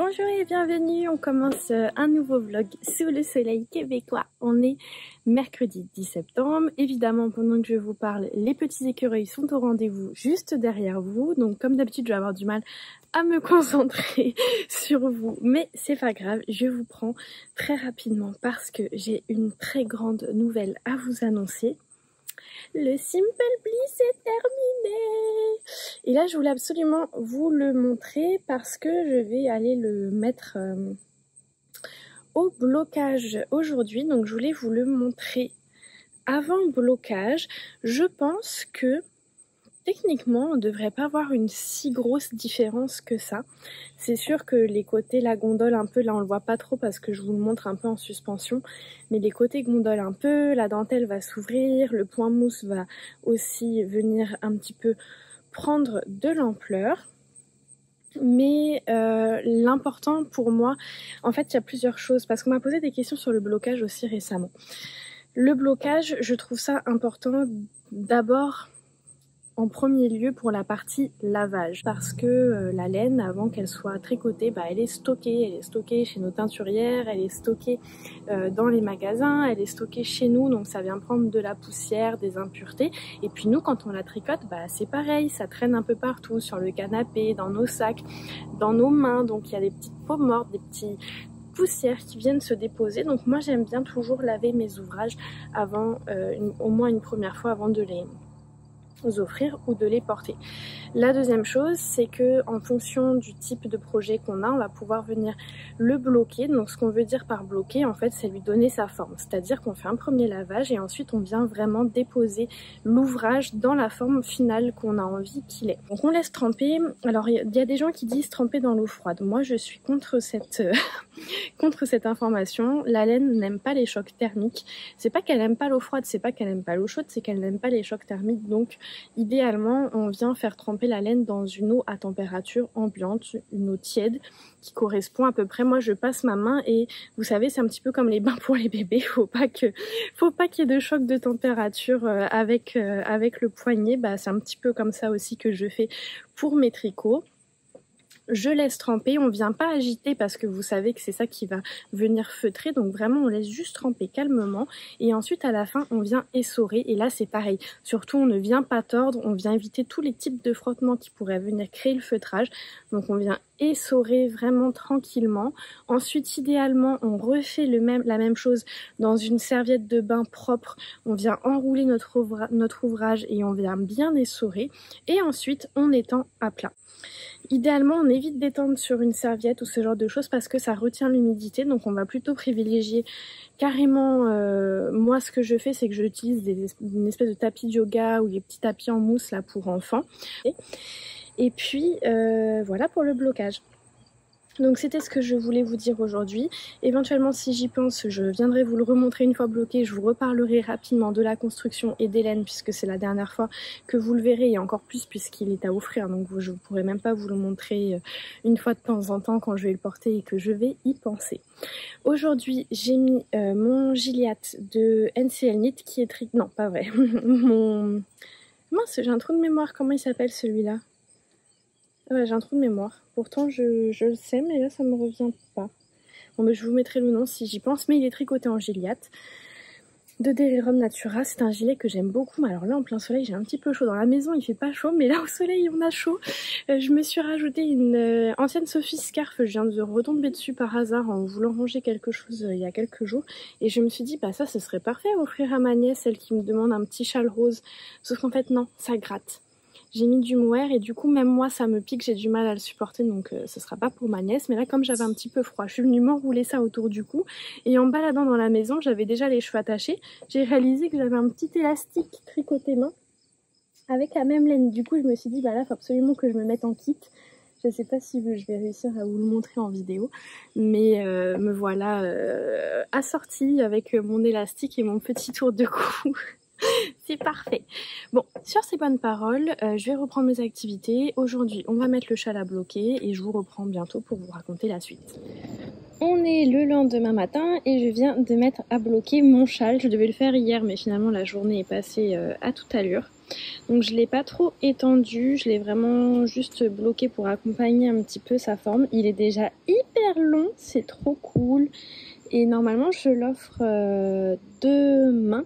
Bonjour et bienvenue, on commence un nouveau vlog sous le soleil québécois. On est mercredi 10 septembre. Évidemment, pendant que je vous parle, les petits écureuils sont au rendez-vous juste derrière vous. Donc comme d'habitude, je vais avoir du mal à me concentrer sur vous. Mais c'est pas grave, je vous prends très rapidement parce que j'ai une très grande nouvelle à vous annoncer. Le Simple Bliss est terminé! Et là, je voulais absolument vous le montrer parce que je vais aller le mettre au blocage aujourd'hui. Donc, je voulais vous le montrer avant le blocage. Je pense que techniquement, on ne devrait pas avoir une si grosse différence que ça. C'est sûr que les côtés, la gondole un peu, là on le voit pas trop parce que je vous le montre un peu en suspension, mais les côtés gondole un peu, la dentelle va s'ouvrir, le point mousse va aussi venir un petit peu prendre de l'ampleur. Mais l'important pour moi, en fait il y a plusieurs choses, parce qu'on m'a posé des questions sur le blocage aussi récemment. Le blocage, je trouve ça important d'abord en premier lieu pour la partie lavage, parce que la laine, avant qu'elle soit tricotée, elle est stockée chez nos teinturières, elle est stockée dans les magasins, elle est stockée chez nous, donc ça vient prendre de la poussière, des impuretés, et puis nous quand on la tricote, c'est pareil, ça traîne un peu partout, sur le canapé, dans nos sacs, dans nos mains, donc il y a des petites peaux mortes, des petits poussières qui viennent se déposer. Donc moi j'aime bien toujours laver mes ouvrages avant, au moins une première fois avant de les offrir ou de les porter. La deuxième chose, c'est que en fonction du type de projet qu'on a, on va pouvoir venir le bloquer. Donc ce qu'on veut dire par bloquer, en fait, c'est lui donner sa forme. C'est-à-dire qu'on fait un premier lavage et ensuite on vient vraiment déposer l'ouvrage dans la forme finale qu'on a envie qu'il ait. Donc on laisse tremper. Alors il y a des gens qui disent tremper dans l'eau froide. Moi je suis contre cette contre cette information. La laine n'aime pas les chocs thermiques. C'est pas qu'elle aime pas l'eau froide, c'est pas qu'elle aime pas l'eau chaude, c'est qu'elle n'aime pas les chocs thermiques. Donc idéalement, on vient faire tremper la laine dans une eau à température ambiante, une eau tiède qui correspond à peu près. Moi, je passe ma main et vous savez, c'est un petit peu comme les bains pour les bébés. Faut pas qu'il y ait de choc de température avec le poignet. C'est un petit peu comme ça aussi que je fais pour mes tricots. Je laisse tremper, on vient pas agiter parce que vous savez que c'est ça qui va venir feutrer, donc vraiment on laisse juste tremper calmement et ensuite à la fin on vient essorer et là c'est pareil, surtout on ne vient pas tordre, on vient éviter tous les types de frottements qui pourraient venir créer le feutrage, donc on vient essorer vraiment tranquillement. Ensuite idéalement on refait la même chose dans une serviette de bain propre, on vient enrouler notre ouvrage et on vient bien essorer et ensuite on étend à plat. Idéalement, on évite d'étendre sur une serviette ou ce genre de choses parce que ça retient l'humidité. Donc on va plutôt privilégier carrément, moi ce que je fais c'est que j'utilise une espèce de tapis de yoga ou des petits tapis en mousse là pour enfants. Et puis voilà pour le blocage. Donc c'était ce que je voulais vous dire aujourd'hui. Éventuellement si j'y pense, je viendrai vous le remontrer une fois bloqué. Je vous reparlerai rapidement de la construction et des laines puisque c'est la dernière fois que vous le verrez et encore plus puisqu'il est à offrir. Donc je ne pourrai même pas vous le montrer une fois de temps en temps quand je vais le porter et que je vais y penser. Aujourd'hui j'ai mis mon Gilliatt de NCL Knit qui est non pas vrai. Mince, j'ai un trou de mémoire, comment il s'appelle celui-là? Ouais, j'ai un trou de mémoire. Pourtant, je le sais, mais là, ça me revient pas. Bon, je vous mettrai le nom si j'y pense. Mais il est tricoté en Gilliatt de Derirum Natura. C'est un gilet que j'aime beaucoup. Mais alors là, en plein soleil, j'ai un petit peu chaud. Dans la maison, il fait pas chaud. Mais là, au soleil, on a chaud. Je me suis rajouté une ancienne Sophie Scarf. Je viens de retomber dessus par hasard en voulant ranger quelque chose il y a quelques jours. Et je me suis dit, ça, ce serait parfait à offrir à ma nièce, celle qui me demande un petit châle rose. Sauf qu'en fait, non, ça gratte. J'ai mis du mohair et du coup même moi ça me pique, j'ai du mal à le supporter donc ce sera pas pour ma nièce. Mais là comme j'avais un petit peu froid, je suis venue m'enrouler ça autour du cou et en baladant dans la maison j'avais déjà les cheveux attachés. J'ai réalisé que j'avais un petit élastique tricoté main avec la même laine. Du coup je me suis dit là faut absolument que je me mette en kit. Je sais pas si je vais réussir à vous le montrer en vidéo, mais me voilà assortie avec mon élastique et mon petit tour de cou. C'est parfait. Bon, sur ces bonnes paroles, je vais reprendre mes activités. Aujourd'hui, on va mettre le châle à bloquer et je vous reprends bientôt pour vous raconter la suite. On est le lendemain matin et je viens de mettre à bloquer mon châle. Je devais le faire hier, mais finalement la journée est passée à toute allure. Donc je l'ai pas trop étendu, je l'ai vraiment juste bloqué pour accompagner un petit peu sa forme. Il est déjà hyper long, c'est trop cool. Et normalement je l'offre demain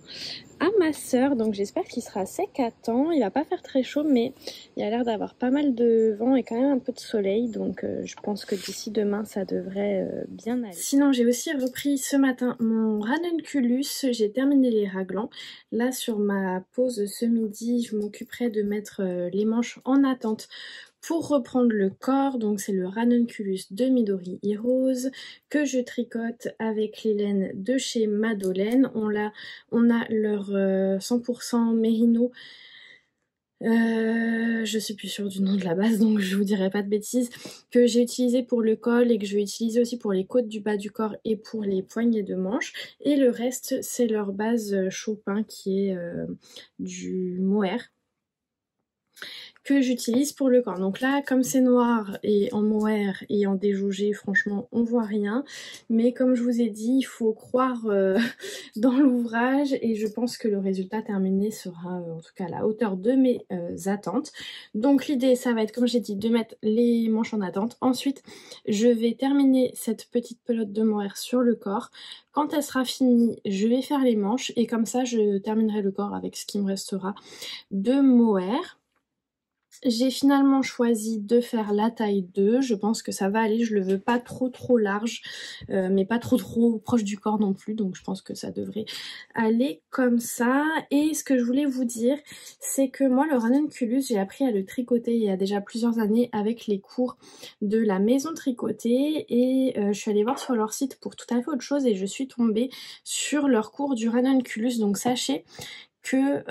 à ma sœur, donc j'espère qu'il sera sec à temps. Il va pas faire très chaud, mais il a l'air d'avoir pas mal de vent et quand même un peu de soleil, donc je pense que d'ici demain ça devrait bien aller. Sinon j'ai aussi repris ce matin mon ranunculus, j'ai terminé les raglans. Là sur ma pause ce midi, je m'occuperai de mettre les manches en attente pour reprendre le corps. Donc c'est le ranunculus de Midori Heroes que je tricote avec les laines de chez Madolène. On a leur 100% mérino. Je suis plus sûre du nom de la base, donc je vous dirai pas de bêtises, que j'ai utilisé pour le col et que je vais utiliser aussi pour les côtes du bas du corps et pour les poignées de manches. Et le reste c'est leur base Chopin qui est du mohair que j'utilise pour le corps. Donc là, comme c'est noir et en mohair et en déjaugé, franchement, on voit rien. Mais comme je vous ai dit, il faut croire dans l'ouvrage et je pense que le résultat terminé sera en tout cas à la hauteur de mes attentes. Donc l'idée, ça va être, comme j'ai dit, de mettre les manches en attente. Ensuite, je vais terminer cette petite pelote de mohair sur le corps. Quand elle sera finie, je vais faire les manches et comme ça, je terminerai le corps avec ce qui me restera de mohair. J'ai finalement choisi de faire la taille 2, je pense que ça va aller, je le veux pas trop large, mais pas trop proche du corps non plus, donc je pense que ça devrait aller comme ça. Et ce que je voulais vous dire, c'est que moi le ranunculus, j'ai appris à le tricoter il y a déjà plusieurs années avec les cours de la maison tricotée et je suis allée voir sur leur site pour tout à fait autre chose et je suis tombée sur leur cours du ranunculus, donc sachez que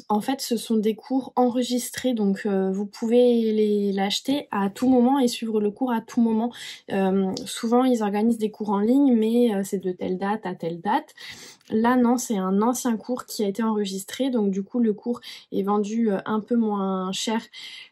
en fait ce sont des cours enregistrés, donc vous pouvez l'acheter à tout moment et suivre le cours à tout moment. Souvent ils organisent des cours en ligne mais c'est de telle date à telle date. Là non, c'est un ancien cours qui a été enregistré, donc du coup le cours est vendu un peu moins cher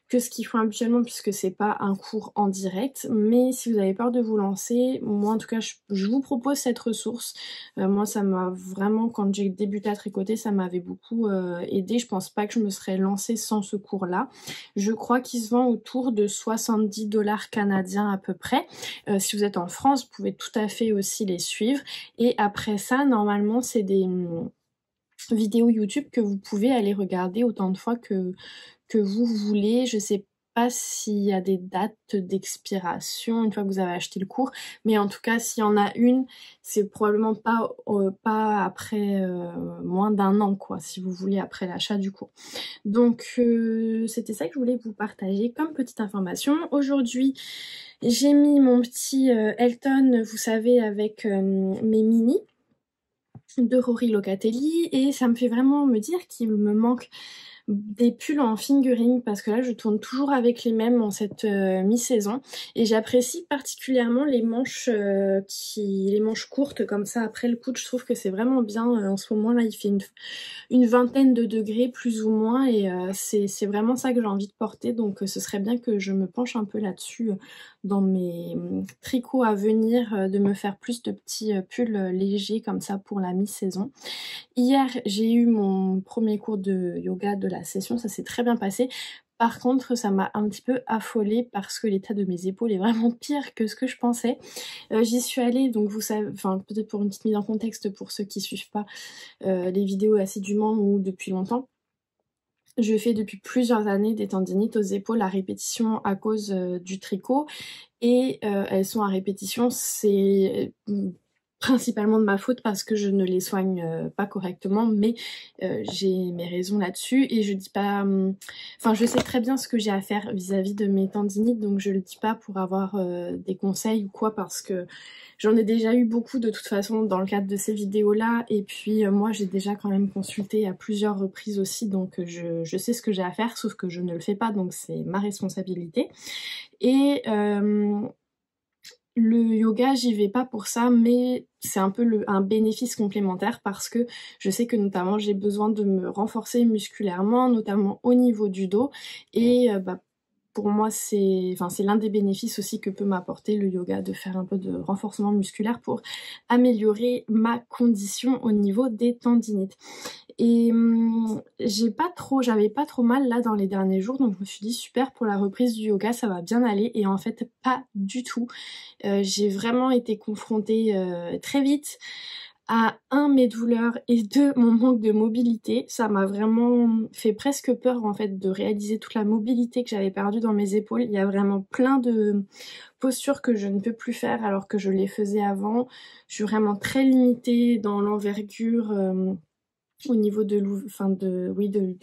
que ce qu'ils font habituellement puisque c'est pas un cours en direct. Mais si vous avez peur de vous lancer, moi en tout cas je vous propose cette ressource. Moi ça m'a vraiment, quand j'ai débuté à tricoter, ça m'avait beaucoup aidé. Je pense pas que je me serais lancée sans ce cours là. Je crois qu'il se vend autour de 70 $ canadiens à peu près. Si vous êtes en France, vous pouvez tout à fait aussi les suivre. Et après ça, normalement c'est des vidéos YouTube que vous pouvez aller regarder autant de fois que vous voulez. Je sais pas s'il y a des dates d'expiration une fois que vous avez acheté le cours, mais en tout cas s'il y en a une, c'est probablement pas après moins d'un an quoi, si vous voulez, après l'achat du cours. Donc c'était ça que je voulais vous partager comme petite information. Aujourd'hui j'ai mis mon petit Elton, vous savez, avec mes mini de Rory Locatelli, et ça me fait vraiment me dire qu'il me manque des pulls en fingering parce que là je tourne toujours avec les mêmes en cette mi-saison et j'apprécie particulièrement les manches les manches courtes comme ça après le coude. Je trouve que c'est vraiment bien en ce moment là, il fait une vingtaine de degrés plus ou moins et c'est vraiment ça que j'ai envie de porter, donc ce serait bien que je me penche un peu là-dessus dans mes tricots à venir, de me faire plus de petits pulls légers comme ça pour la mi-saison. Hier j'ai eu mon premier cours de yoga de la session, ça s'est très bien passé. Par contre ça m'a un petit peu affolée parce que l'état de mes épaules est vraiment pire que ce que je pensais. J'y suis allée, donc vous savez, enfin peut-être pour une petite mise en contexte pour ceux qui suivent pas les vidéos assidûment ou depuis longtemps. Je fais depuis plusieurs années des tendinites aux épaules à répétition à cause du tricot et elles sont à répétition, c'est principalement de ma faute parce que je ne les soigne pas correctement, mais j'ai mes raisons là-dessus et je dis pas, enfin je sais très bien ce que j'ai à faire vis-à-vis de mes tendinites, donc je le dis pas pour avoir des conseils ou quoi, parce que j'en ai déjà eu beaucoup de toute façon dans le cadre de ces vidéos là, et puis moi j'ai déjà quand même consulté à plusieurs reprises aussi, donc je sais ce que j'ai à faire, sauf que je ne le fais pas, donc c'est ma responsabilité. Et le yoga, j'y vais pas pour ça, mais c'est un peu un bénéfice complémentaire parce que je sais que notamment j'ai besoin de me renforcer musculairement, notamment au niveau du dos, et pour moi c'est l'un des bénéfices aussi que peut m'apporter le yoga, de faire un peu de renforcement musculaire pour améliorer ma condition au niveau des tendinites. Et j'avais pas trop mal là dans les derniers jours, donc je me suis dit super, pour la reprise du yoga ça va bien aller, et en fait pas du tout. J'ai vraiment été confrontée très vite à mes douleurs, et mon manque de mobilité. Ça m'a vraiment fait presque peur en fait de réaliser toute la mobilité que j'avais perdue dans mes épaules. Il y a vraiment plein de postures que je ne peux plus faire alors que je les faisais avant. Je suis vraiment très limitée dans l'envergure, au niveau de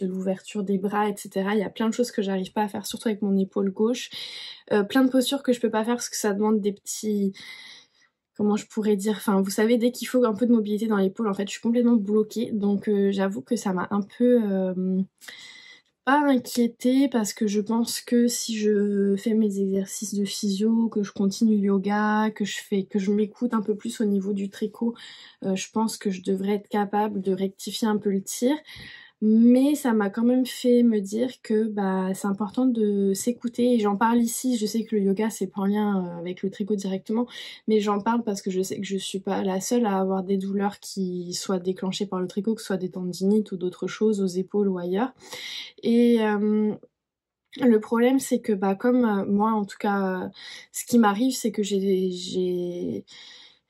l'ouverture des bras, etc. Il y a plein de choses que j'arrive pas à faire, surtout avec mon épaule gauche. Plein de postures que je peux pas faire parce que ça demande des petits... Comment je pourrais dire, enfin vous savez, dès qu'il faut un peu de mobilité dans l'épaule, en fait je suis complètement bloquée. Donc j'avoue que ça m'a un peu pas inquiétée, parce que je pense que si je fais mes exercices de physio, que je continue le yoga, que je m'écoute un peu plus au niveau du tricot, je pense que je devrais être capable de rectifier un peu le tir. Mais ça m'a quand même fait me dire que c'est important de s'écouter, et j'en parle ici. Je sais que le yoga c'est pas en lien avec le tricot directement, mais j'en parle parce que je sais que je suis pas la seule à avoir des douleurs qui soient déclenchées par le tricot, que ce soit des tendinites ou d'autres choses aux épaules ou ailleurs. Et le problème c'est que comme moi en tout cas, ce qui m'arrive c'est que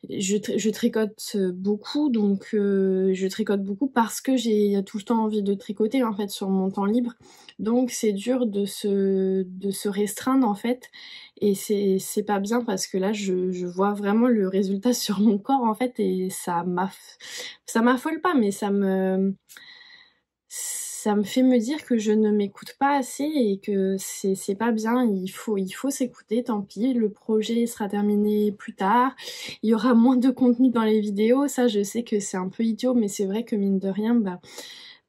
je tricote beaucoup, donc je tricote beaucoup parce que j'ai tout le temps envie de tricoter en fait sur mon temps libre, donc c'est dur de se restreindre en fait, et c'est pas bien parce que là je vois vraiment le résultat sur mon corps en fait, et ça m'affole pas, mais ça me fait me dire que je ne m'écoute pas assez et que c'est pas bien. Il faut s'écouter, tant pis, le projet sera terminé plus tard, il y aura moins de contenu dans les vidéos, ça je sais que c'est un peu idiot, mais c'est vrai que mine de rien,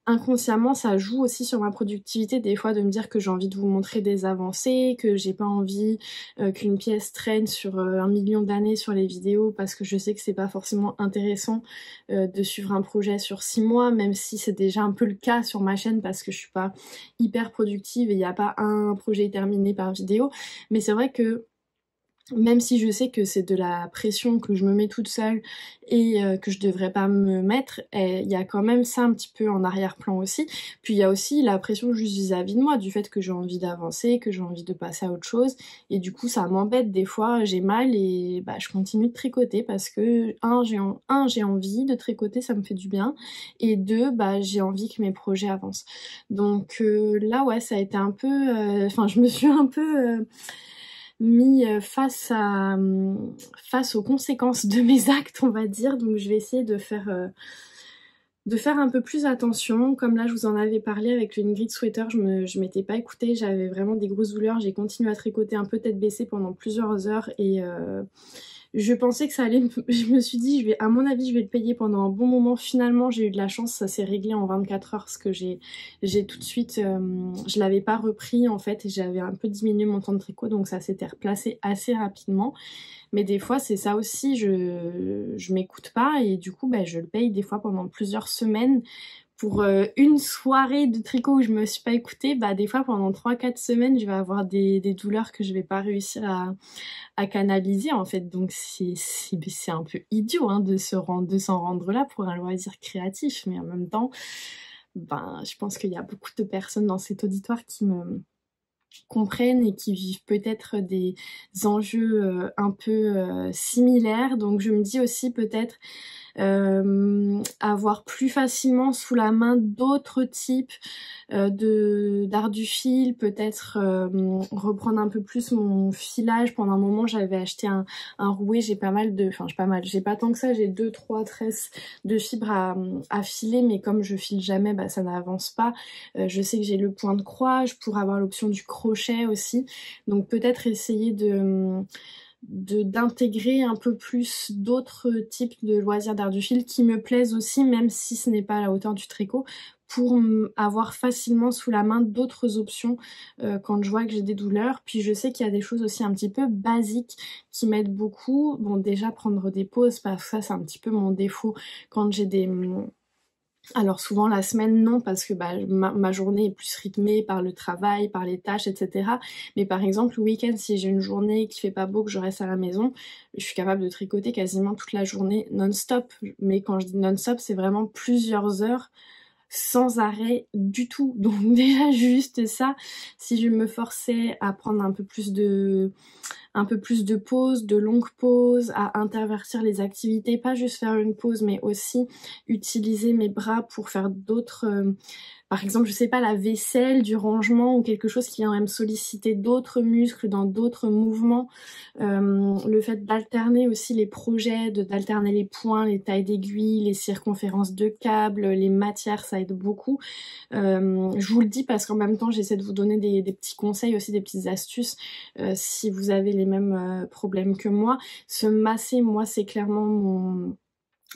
inconsciemment ça joue aussi sur ma productivité des fois, de me dire que j'ai envie de vous montrer des avancées, que j'ai pas envie qu'une pièce traîne sur 1 million d'années sur les vidéos, parce que je sais que c'est pas forcément intéressant de suivre un projet sur 6 mois, même si c'est déjà un peu le cas sur ma chaîne parce que je suis pas hyper productive et il n'y a pas un projet terminé par vidéo. Mais c'est vrai que même si je sais que c'est de la pression que je me mets toute seule et que je devrais pas me mettre, il y a quand même ça un petit peu en arrière-plan aussi. Puis il y a aussi la pression juste vis-à-vis de moi, du fait que j'ai envie d'avancer, que j'ai envie de passer à autre chose, et du coup ça m'embête des fois, j'ai mal et je continue de tricoter parce que j'ai envie de tricoter, ça me fait du bien, et deux, j'ai envie que mes projets avancent. Donc là ouais, ça a été un peu... je me suis un peu... mis face aux conséquences de mes actes, on va dire. Donc je vais essayer de faire un peu plus attention. Comme là je vous en avais parlé avec le Ingrid Sweater, je m'étais pas écoutée, j'avais vraiment des grosses douleurs, j'ai continué à tricoter un peu tête baissée pendant plusieurs heures, et je pensais que ça allait, je me suis dit, à mon avis je vais le payer pendant un bon moment. Finalement j'ai eu de la chance, ça s'est réglé en 24 heures, parce que j'ai tout de suite, je l'avais pas repris en fait, et j'avais un peu diminué mon temps de tricot, donc ça s'était replacé assez rapidement. Mais des fois c'est ça aussi, je m'écoute pas, et du coup je le paye des fois pendant plusieurs semaines pour une soirée de tricot où je me suis pas écoutée. Des fois pendant 3-4 semaines je vais avoir des douleurs que je vais pas réussir à canaliser en fait. Donc c'est un peu idiot hein, de s'en rendre là pour un loisir créatif, mais en même temps je pense qu'il y a beaucoup de personnes dans cet auditoire qui me comprennent et qui vivent peut-être des enjeux un peu similaires. Donc je me dis aussi peut-être avoir plus facilement sous la main d'autres types d'art du fil, peut-être reprendre un peu plus mon filage. Pendant un moment j'avais acheté un rouet, j'ai pas tant que ça, j'ai 2-3 tresses de fibres à filer, mais comme je file jamais, ça n'avance pas. Je sais que j'ai le point de croix, je pourrais avoir l'option du crochet aussi, donc peut-être essayer d'intégrer un peu plus d'autres types de loisirs d'art du fil qui me plaisent aussi, même si ce n'est pas à la hauteur du tricot, pour avoir facilement sous la main d'autres options quand je vois que j'ai des douleurs. Puis je sais qu'il y a des choses aussi un petit peu basiques qui m'aident beaucoup. Bon, déjà prendre des pauses, parce que ça c'est un petit peu mon défaut quand j'ai Alors souvent la semaine non, parce que ma journée est plus rythmée par le travail, par les tâches, etc. Mais par exemple le week-end, si j'ai une journée qui fait pas beau, que je reste à la maison, je suis capable de tricoter quasiment toute la journée non-stop. Mais quand je dis non-stop, c'est vraiment plusieurs heures sans arrêt du tout. Donc déjà juste ça, si je me forçais à prendre un peu plus de pauses, de longues pauses, à intervertir les activités, pas juste faire une pause, mais aussi utiliser mes bras pour faire d'autres, par exemple, je sais pas, la vaisselle, du rangement ou quelque chose qui viendrait me solliciter d'autres muscles dans d'autres mouvements. Le fait d'alterner aussi les projets, d'alterner les points, les tailles d'aiguilles, les circonférences de câbles, les matières, ça aide beaucoup. Je vous le dis parce qu'en même temps, j'essaie de vous donner des petits conseils aussi, des petites astuces si vous avez les mêmes problèmes que moi. Se masser, moi, c'est clairement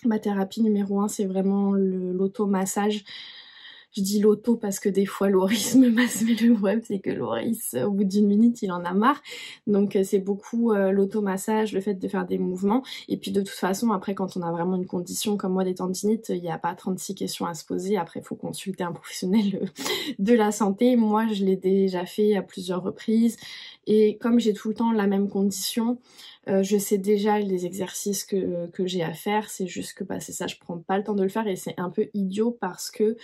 ma thérapie numéro 1, c'est vraiment l'automassage. Je dis l'auto parce que des fois Loris me masse, mais le problème c'est que Loris, au bout d'1 minute, il en a marre. Donc c'est beaucoup l'automassage, le fait de faire des mouvements. Et puis de toute façon, après quand on a vraiment une condition comme moi des tendinites, il n'y a pas 36 questions à se poser. Après, il faut consulter un professionnel de la santé. Moi, je l'ai déjà fait à plusieurs reprises. Et comme j'ai tout le temps la même condition, je sais déjà les exercices que j'ai à faire. C'est juste que c'est ça, je prends pas le temps de le faire et c'est un peu idiot parce que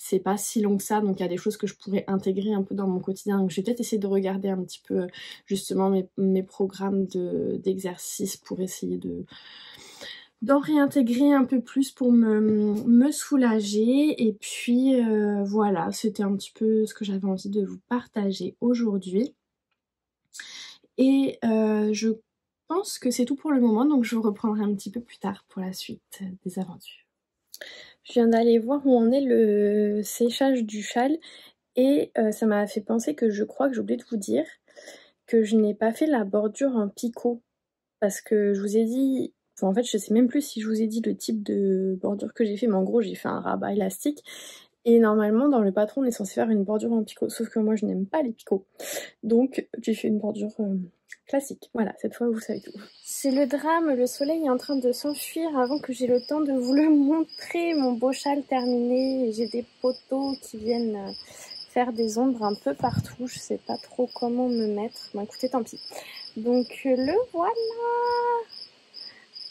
c'est pas si long que ça, donc il y a des choses que je pourrais intégrer un peu dans mon quotidien. Donc je vais peut-être essayer de regarder un petit peu justement mes programmes d'exercices pour essayer d'en réintégrer un peu plus pour me soulager. Et puis voilà, c'était un petit peu ce que j'avais envie de vous partager aujourd'hui. Et je pense que c'est tout pour le moment, donc je vous reprendrai un petit peu plus tard pour la suite des aventures. Je viens d'aller voir où en est le séchage du châle et ça m'a fait penser que je crois que j'ai oublié de vous dire que je n'ai pas fait la bordure en picot parce que je vous ai dit, enfin, en fait je sais même plus si je vous ai dit le type de bordure que j'ai fait, mais en gros j'ai fait un rabat élastique et normalement dans le patron on est censé faire une bordure en picot, sauf que moi je n'aime pas les picots, donc j'ai fait une bordure classique. Voilà, cette fois vous savez tout. C'est le drame, le soleil est en train de s'enfuir avant que j'ai le temps de vous le montrer, mon beau châle terminé. J'ai des poteaux qui viennent faire des ombres un peu partout, je sais pas trop comment me mettre. Bon écoutez, tant pis. Donc le voilà.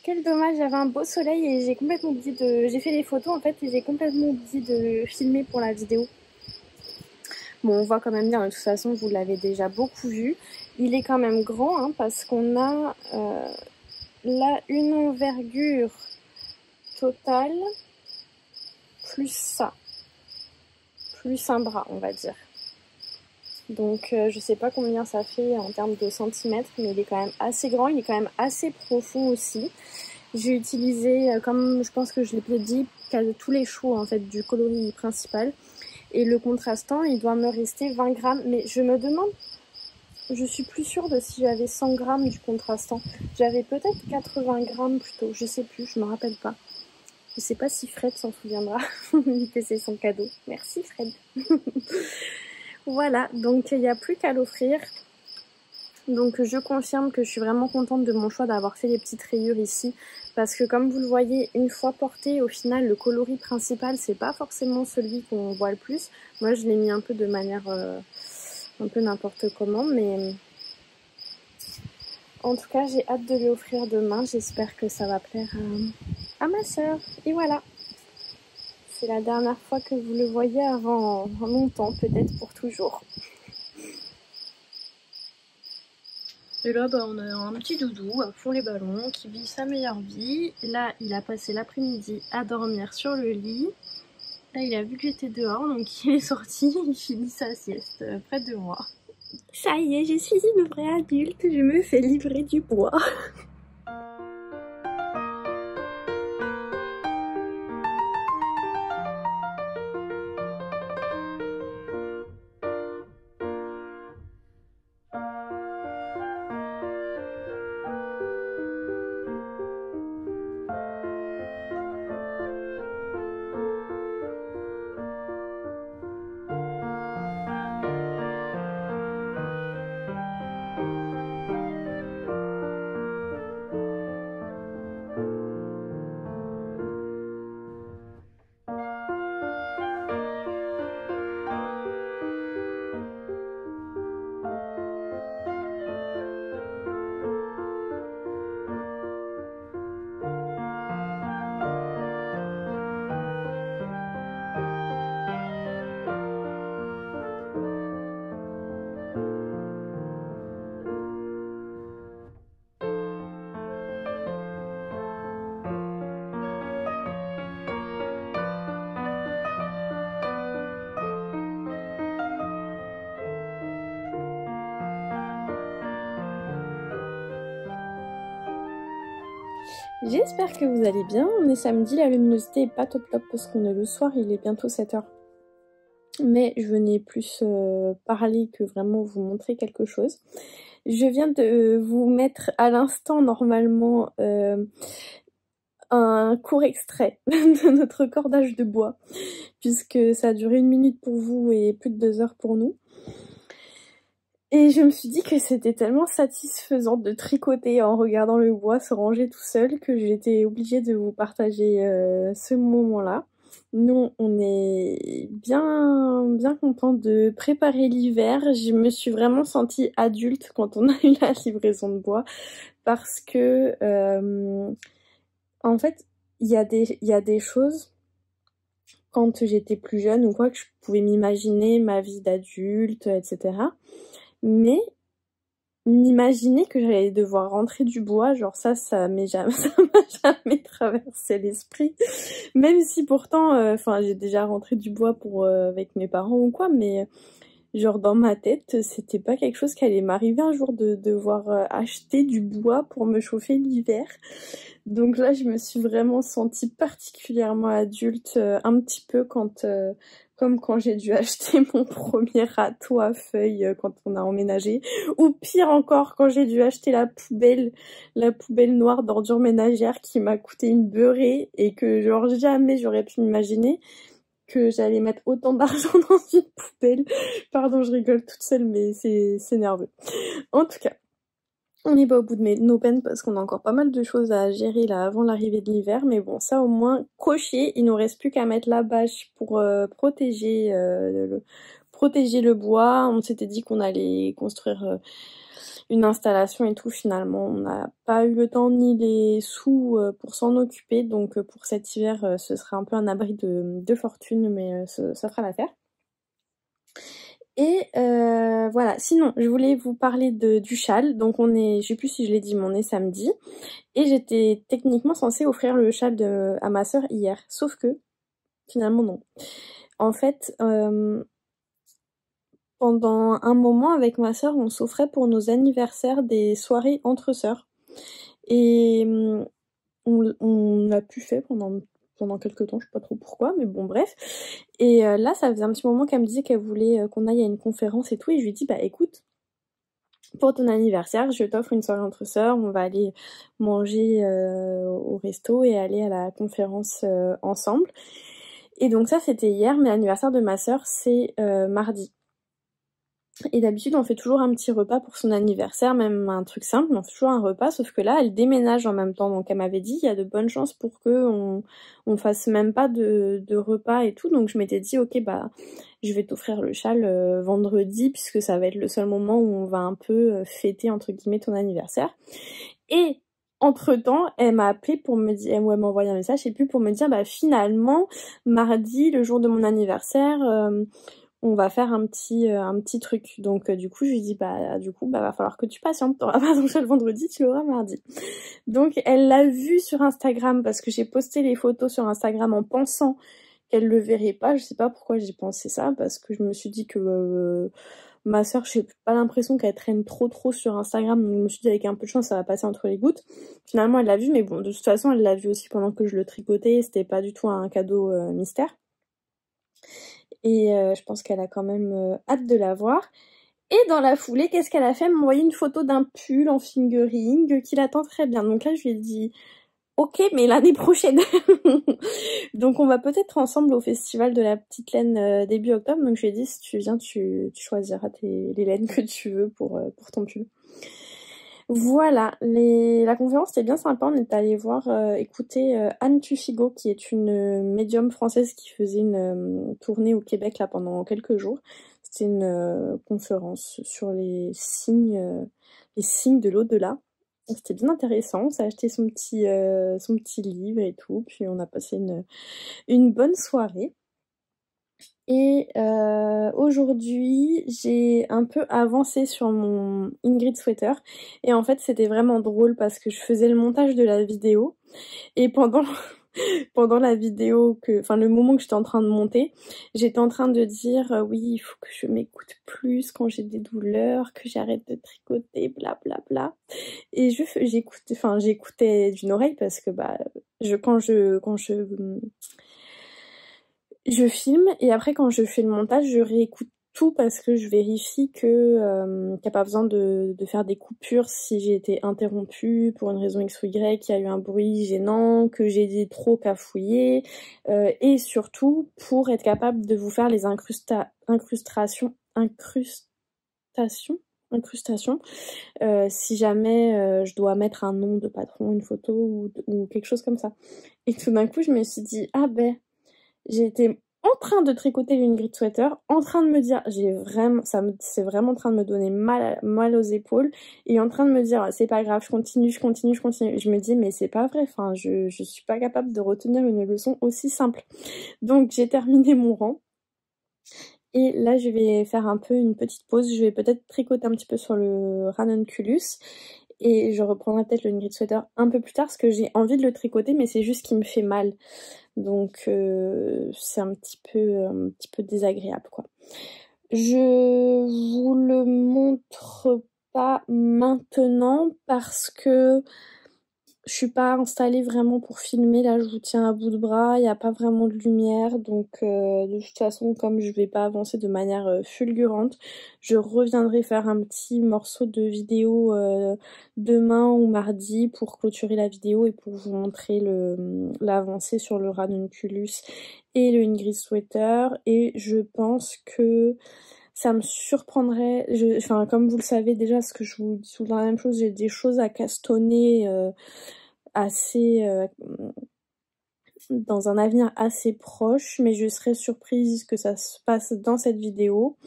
Quel dommage, j'avais un beau soleil et j'ai complètement oublié j'ai fait les photos en fait et j'ai complètement oublié de filmer pour la vidéo. Bon, on voit quand même bien, de toute façon, vous l'avez déjà beaucoup vu. Il est quand même grand, hein, parce qu'on a là une envergure totale, plus ça, plus un bras, on va dire. Donc, je sais pas combien ça fait en termes de centimètres, mais il est quand même assez grand, il est quand même assez profond aussi. J'ai utilisé, comme je pense que je l'ai dit, tous les choix en fait du coloris principal. Et le contrastant, il doit me rester 20 grammes. Mais je me demande, je suis plus sûre de si j'avais 100 grammes du contrastant. J'avais peut-être 80 grammes plutôt, je sais plus, je me rappelle pas. Je sais pas si Fred s'en souviendra, que c'est son cadeau. Merci Fred. Voilà, donc il n'y a plus qu'à l'offrir. Donc je confirme que je suis vraiment contente de mon choix d'avoir fait les petites rayures ici. Parce que comme vous le voyez, une fois porté, au final, le coloris principal, c'est pas forcément celui qu'on voit le plus. Moi, je l'ai mis un peu de manière un peu n'importe comment, mais en tout cas, j'ai hâte de lui offrir demain. J'espère que ça va plaire à ma sœur. Et voilà, c'est la dernière fois que vous le voyez avant longtemps, peut-être pour toujours. Et là, on a un petit doudou à fond les ballons qui vit sa meilleure vie. Là, il a passé l'après-midi à dormir sur le lit. Là, il a vu que j'étais dehors, donc il est sorti, il finit sa sieste près de moi. Ça y est, je suis une vraie adulte, je me fais livrer du bois. J'espère que vous allez bien. On est samedi, la luminosité est pas top parce qu'on est le soir, il est bientôt 7 h. Mais je venais plus parler que vraiment vous montrer quelque chose. Je viens de vous mettre à l'instant normalement un court extrait de notre cordage de bois, puisque ça a duré 1 minute pour vous et plus de 2 heures pour nous. Et je me suis dit que c'était tellement satisfaisant de tricoter en regardant le bois se ranger tout seul que j'étais obligée de vous partager ce moment-là. Nous, on est bien content de préparer l'hiver. Je me suis vraiment sentie adulte quand on a eu la livraison de bois parce que, en fait, il y a des choses, quand j'étais plus jeune ou quoi, que je pouvais m'imaginer ma vie d'adulte, etc. Mais m'imaginer que j'allais devoir rentrer du bois, genre ça m'a jamais traversé l'esprit. Même si pourtant, enfin j'ai déjà rentré du bois pour avec mes parents ou quoi, mais genre dans ma tête, c'était pas quelque chose qui allait m'arriver un jour de devoir acheter du bois pour me chauffer l'hiver. Donc là, je me suis vraiment sentie particulièrement adulte, un petit peu comme quand j'ai dû acheter mon premier râteau à feuilles quand on a emménagé, ou pire encore quand j'ai dû acheter la poubelle noire d'ordures ménagères qui m'a coûté une beurrée et que genre jamais j'aurais pu m'imaginer que j'allais mettre autant d'argent dans une poubelle. Pardon, je rigole toute seule, mais c'est nerveux. En tout cas, on n'est pas au bout de nos peines parce qu'on a encore pas mal de choses à gérer là avant l'arrivée de l'hiver, mais bon, ça au moins coché, il nous reste plus qu'à mettre la bâche pour protéger le bois. On s'était dit qu'on allait construire une installation et tout, finalement on n'a pas eu le temps ni les sous pour s'en occuper, donc pour cet hiver ce sera un peu un abri de fortune, mais ça fera l'affaire. Et voilà, sinon je voulais vous parler du châle. Donc je sais plus si je l'ai dit, mais on est samedi. Et j'étais techniquement censée offrir le châle à ma sœur hier. Sauf que, finalement non. En fait, pendant un moment avec ma sœur, on s'offrait pour nos anniversaires des soirées entre sœurs. Et on l'a plus fait pendant quelques temps, je sais pas trop pourquoi, mais bon bref. Et là, ça faisait un petit moment qu'elle me disait qu'elle voulait qu'on aille à une conférence et tout, et je lui dis bah écoute, pour ton anniversaire, je t'offre une soirée entre sœurs, on va aller manger au resto et aller à la conférence ensemble. Et donc ça c'était hier, mais l'anniversaire de ma sœur c'est mardi. Et d'habitude on fait toujours un petit repas pour son anniversaire, même un truc simple, on fait toujours un repas, sauf que là elle déménage en même temps, donc elle m'avait dit il y a de bonnes chances pour que on fasse même pas de repas et tout, donc je m'étais dit ok bah je vais t'offrir le châle vendredi, puisque ça va être le seul moment où on va un peu fêter entre guillemets ton anniversaire. Et entre temps, elle m'a appelé pour me dire, ou elle m'a envoyé un message, je sais plus, pour me dire bah finalement mardi, le jour de mon anniversaire, on va faire un petit truc. Donc du coup je lui dis bah va falloir que tu patientes, t'auras pas ton châle vendredi, tu l'auras mardi. Donc elle l'a vu sur Instagram parce que j'ai posté les photos sur Instagram en pensant qu'elle le verrait pas. Je sais pas pourquoi j'ai pensé ça, parce que je me suis dit que ma soeur, j'ai pas l'impression qu'elle traîne trop sur Instagram, donc je me suis dit avec un peu de chance ça va passer entre les gouttes. Finalement elle l'a vu, mais bon de toute façon elle l'a vu aussi pendant que je le tricotais, c'était pas du tout un cadeau mystère. Et je pense qu'elle a quand même hâte de la voir. Et dans la foulée, qu'est-ce qu'elle a fait? Elle m'a envoyé une photo d'un pull en fingering qui l'attend très bien. Donc là, je lui ai dit, ok, mais l'année prochaine. Donc on va peut-être ensemble au festival de la petite laine début octobre. Donc je lui ai dit, si tu viens, tu choisiras les laines que tu veux pour ton pull. Voilà, la conférence était bien sympa, on est allé voir, écouter Anne Tufigo, qui est une médium française qui faisait une tournée au Québec là pendant quelques jours. C'était une conférence sur les signes de l'au-delà. C'était bien intéressant, on s'est acheté son petit livre et tout, puis on a passé une bonne soirée. Et aujourd'hui, j'ai un peu avancé sur mon Ingrid Sweater. Et en fait, c'était vraiment drôle parce que je faisais le montage de la vidéo. Et pendant pendant la vidéo, enfin le moment que j'étais en train de monter, j'étais en train de dire oui, il faut que je m'écoute plus quand j'ai des douleurs, que j'arrête de tricoter, bla bla bla. Et j'écoutais d'une oreille parce que je filme, et après quand je fais le montage, je réécoute tout parce que je vérifie que qu'il n'y a pas besoin de faire des coupures si j'ai été interrompue pour une raison X ou Y, qu'il y a eu un bruit gênant, que j'ai trop cafouillé, et surtout pour être capable de vous faire les incrustations, si jamais je dois mettre un nom de patron, une photo ou quelque chose comme ça. Et tout d'un coup je me suis dit, ah ben, j'ai été en train de tricoter une grid sweater, en train de me dire, c'est vraiment en train de me donner mal aux épaules, et en train de me dire, c'est pas grave, je continue. Je me dis, mais c'est pas vrai, enfin, je suis pas capable de retenir une leçon aussi simple. Donc j'ai terminé mon rang. Et là, je vais faire un peu une petite pause. Je vais peut-être tricoter un petit peu sur le ranunculus. Et je reprendrai peut-être le grid sweater un peu plus tard parce que j'ai envie de le tricoter, mais c'est juste qu'il me fait mal. Donc c'est un petit peu désagréable, quoi. Je vous le montre pas maintenant parce que je suis pas installée vraiment pour filmer. Là, je vous tiens à bout de bras, il n'y a pas vraiment de lumière, donc de toute façon, comme je vais pas avancer de manière fulgurante, je reviendrai faire un petit morceau de vidéo demain ou mardi pour clôturer la vidéo et pour vous montrer l'avancée sur le ranunculus et le Ingrid Sweater. Et je pense que ça me surprendrait, enfin comme vous le savez déjà, parce que je vous dis tout le temps la même chose, j'ai des choses à castonner dans un avenir assez proche, mais je serais surprise que ça se passe dans cette vidéo.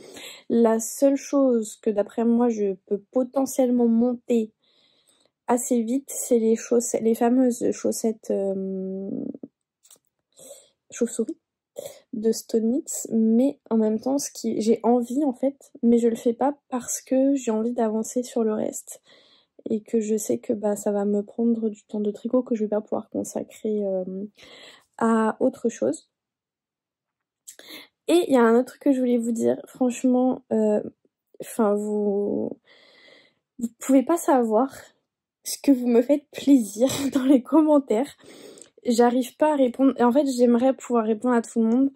La seule chose que d'après moi je peux potentiellement monter assez vite, c'est les fameuses chaussettes chauves-souris de Stone Knits, mais en même temps j'ai envie en fait, mais je le fais pas parce que j'ai envie d'avancer sur le reste et que je sais que ça va me prendre du temps de tricot que je vais pas pouvoir consacrer à autre chose. Et il y a un autre truc que je voulais vous dire, franchement, vous pouvez pas savoir ce que vous me faites plaisir dans les commentaires. J'arrive pas à répondre, et en fait j'aimerais pouvoir répondre à tout le monde,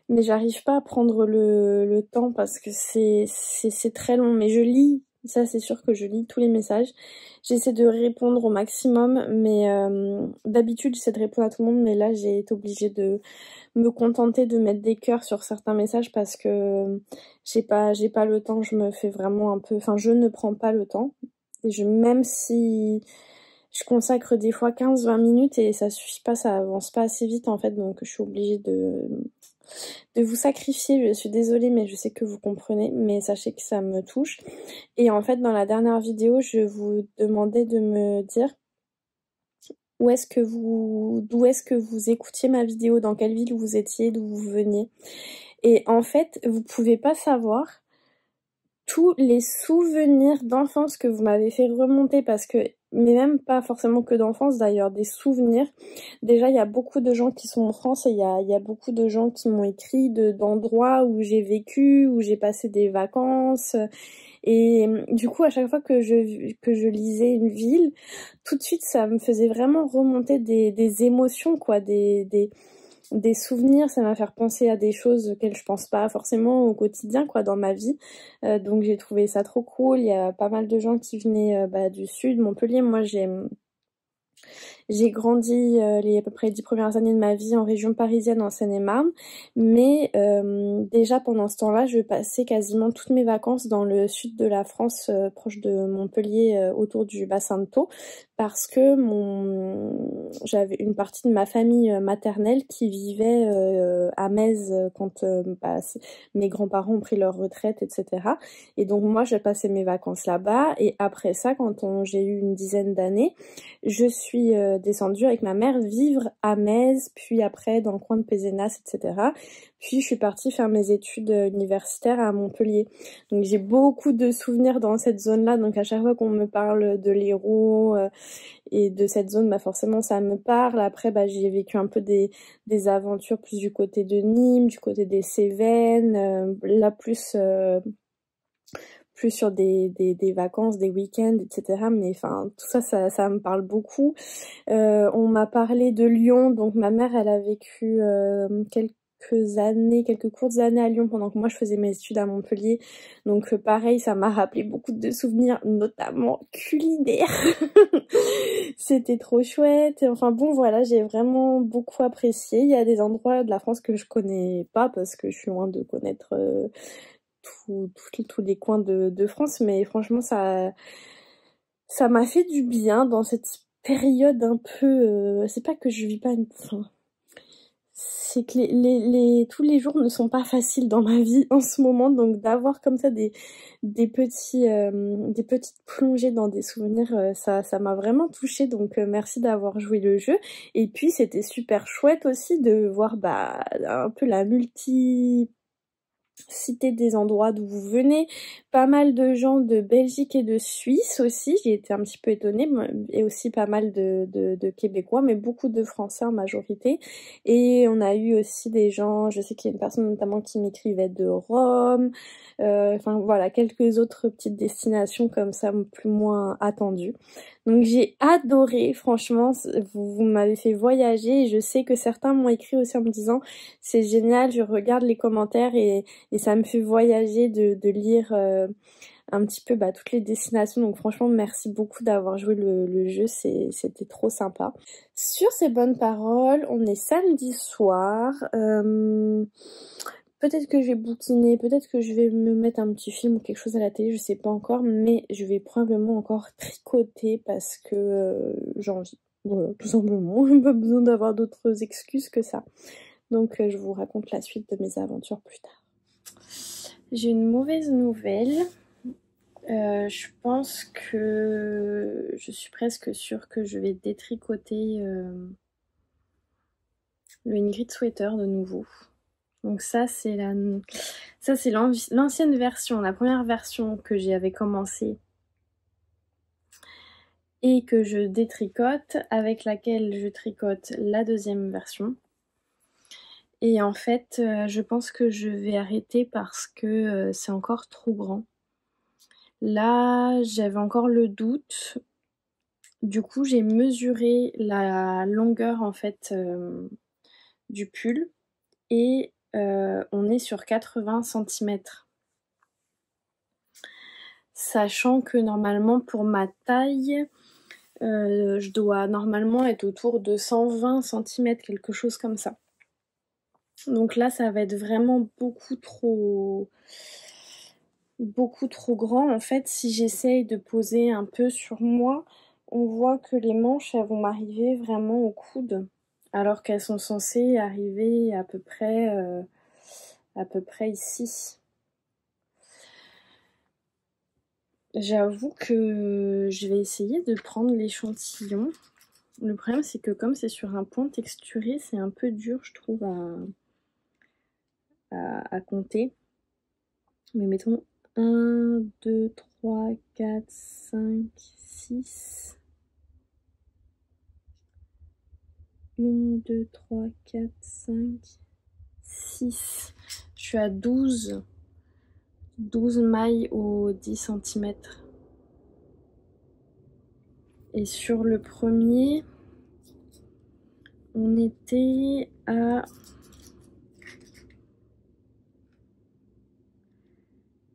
mais j'arrive pas à prendre le temps parce que c'est très long, mais je lis, ça c'est sûr que je lis tous les messages. J'essaie de répondre au maximum, mais d'habitude j'essaie de répondre à tout le monde, mais là j'ai été obligée de me contenter de mettre des cœurs sur certains messages parce que j'ai pas le temps, je me fais vraiment un peu, enfin je ne prends pas le temps, et même si je consacre des fois 15-20 minutes et ça suffit pas, ça avance pas assez vite en fait, donc je suis obligée de vous sacrifier. Je suis désolée, mais je sais que vous comprenez, mais sachez que ça me touche. Et en fait, dans la dernière vidéo, je vous demandais de me dire d'où est-ce que vous écoutiez ma vidéo, dans quelle ville vous étiez, d'où vous veniez. Et en fait, vous pouvez pas savoir tous les souvenirs d'enfance que vous m'avez fait remonter, parce que, mais même pas forcément que d'enfance d'ailleurs, des souvenirs. Déjà, il y a beaucoup de gens qui sont en France et il y a beaucoup de gens qui m'ont écrit d'endroits où j'ai vécu, où j'ai passé des vacances. Et du coup, à chaque fois que je lisais une ville, tout de suite, ça me faisait vraiment remonter des émotions, quoi, des souvenirs. Ça m'a fait penser à des choses auxquelles je pense pas forcément au quotidien, quoi, dans ma vie. Donc j'ai trouvé ça trop cool. Il y a pas mal de gens qui venaient du sud, Montpellier. Moi j'ai grandi à peu près 10 premières années de ma vie en région parisienne, en Seine-et-Marne, mais déjà pendant ce temps-là, je passais quasiment toutes mes vacances dans le sud de la France, proche de Montpellier, autour du bassin de Thau, parce que j'avais une partie de ma famille maternelle qui vivait à Metz quand mes grands-parents ont pris leur retraite, etc. Et donc moi, je passais mes vacances là-bas, et après ça, quand j'ai eu une dizaine d'années, je suis suis descendue avec ma mère vivre à Metz, puis après dans le coin de Pézenas, etc. Puis je suis partie faire mes études universitaires à Montpellier. Donc j'ai beaucoup de souvenirs dans cette zone-là, donc à chaque fois qu'on me parle de l'Hérault et de cette zone, bah forcément ça me parle. Après, bah j'ai vécu un peu des aventures plus du côté de Nîmes, du côté des Cévennes, là plus sur des vacances, des week-ends, etc. Mais enfin, tout ça, ça me parle beaucoup. On m'a parlé de Lyon, donc ma mère, elle a vécu quelques courtes années à Lyon pendant que moi je faisais mes études à Montpellier. Donc pareil, ça m'a rappelé beaucoup de souvenirs, notamment culinaires. C'était trop chouette. Enfin bon, voilà, j'ai vraiment beaucoup apprécié. Il y a des endroits de la France que je connais pas parce que je suis loin de connaître tous les coins de France, mais franchement ça m'a fait du bien dans cette période un peu c'est pas que je vis pas enfin, c'est que tous les jours ne sont pas faciles dans ma vie en ce moment, donc d'avoir comme ça des petites plongées dans des souvenirs, ça m'a vraiment touchée, donc merci d'avoir joué le jeu. Et puis c'était super chouette aussi de voir bah un peu la citer des endroits d'où vous venez, pas mal de gens de Belgique et de Suisse aussi, j'ai été un petit peu étonnée, et aussi pas mal de Québécois, mais beaucoup de Français en majorité. Et on a eu aussi des gens, je sais qu'il y a une personne notamment qui m'écrivait de Rome, enfin voilà, quelques autres petites destinations comme ça, plus ou moins attendues. Donc j'ai adoré, franchement, vous m'avez fait voyager, et je sais que certains m'ont écrit aussi en me disant c'est génial, je regarde les commentaires et ça me fait voyager de lire un petit peu bah, toutes les destinations. Donc franchement, merci beaucoup d'avoir joué le jeu, c'était trop sympa. Sur ces bonnes paroles, on est samedi soir. Peut-être que je vais bouquiner, peut-être que je vais me mettre un petit film ou quelque chose à la télé, je sais pas encore, mais je vais probablement encore tricoter parce que j'ai envie. Voilà, tout simplement, pas besoin d'avoir d'autres excuses que ça. Donc je vous raconte la suite de mes aventures plus tard. J'ai une mauvaise nouvelle. Je pense que je suis presque sûre que je vais détricoter le Ingrid Sweater de nouveau. Donc ça c'est l'ancienne version, la première version que j'avais commencé et que je détricote, avec laquelle je tricote la deuxième version. Et en fait, je pense que je vais arrêter parce que c'est encore trop grand. Là, j'avais encore le doute. Du coup, j'ai mesuré la longueur en fait du pull et on est sur 80 cm. Sachant que normalement pour ma taille, je dois normalement être autour de 120 cm, quelque chose comme ça. Donc là, ça va être vraiment beaucoup trop grand. En fait, si j'essaye de poser un peu sur moi, on voit que les manches, elles vont m'arriver vraiment au coude, alors qu'elles sont censées arriver à peu près ici. J'avoue que je vais essayer de prendre l'échantillon. Le problème, c'est que comme c'est sur un point texturé, c'est un peu dur, je trouve, à compter. Mais mettons 1, 2, 3, 4, 5, 6. 1, 2, 3, 4, 5, 6. Je suis à 12 mailles au 10 cm. Et sur le premier, on était à...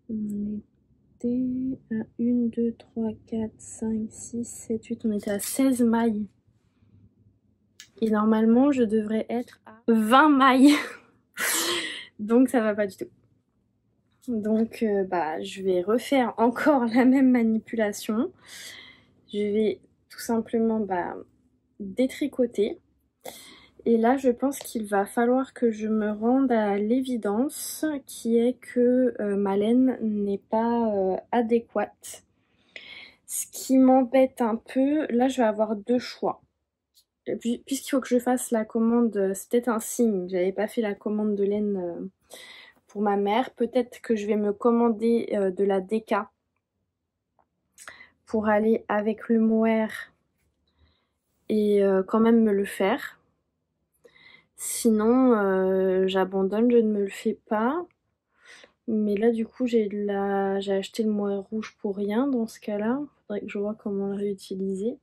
On était à 1, 2, 3, 4, 5, 6, 7, 8. On était à 16 mailles. Et normalement, je devrais être à 20 mailles. Donc ça va pas du tout. Donc bah, je vais refaire encore la même manipulation. Je vais tout simplement détricoter. Et là, je pense qu'il va falloir que je me rende à l'évidence qui est que ma laine n'est pas adéquate. Ce qui m'embête un peu, là je vais avoir deux choix. puisqu'il faut que je fasse la commande, c'était un signe, j'avais pas fait la commande de laine pour ma mère. Peut-être que je vais me commander de la DK pour aller avec le mohair et quand même me le faire. Sinon, j'abandonne, je ne me le fais pas. Mais là, du coup, j'ai acheté le mohair rouge pour rien dans ce cas-là. Faudrait que je vois comment le réutiliser.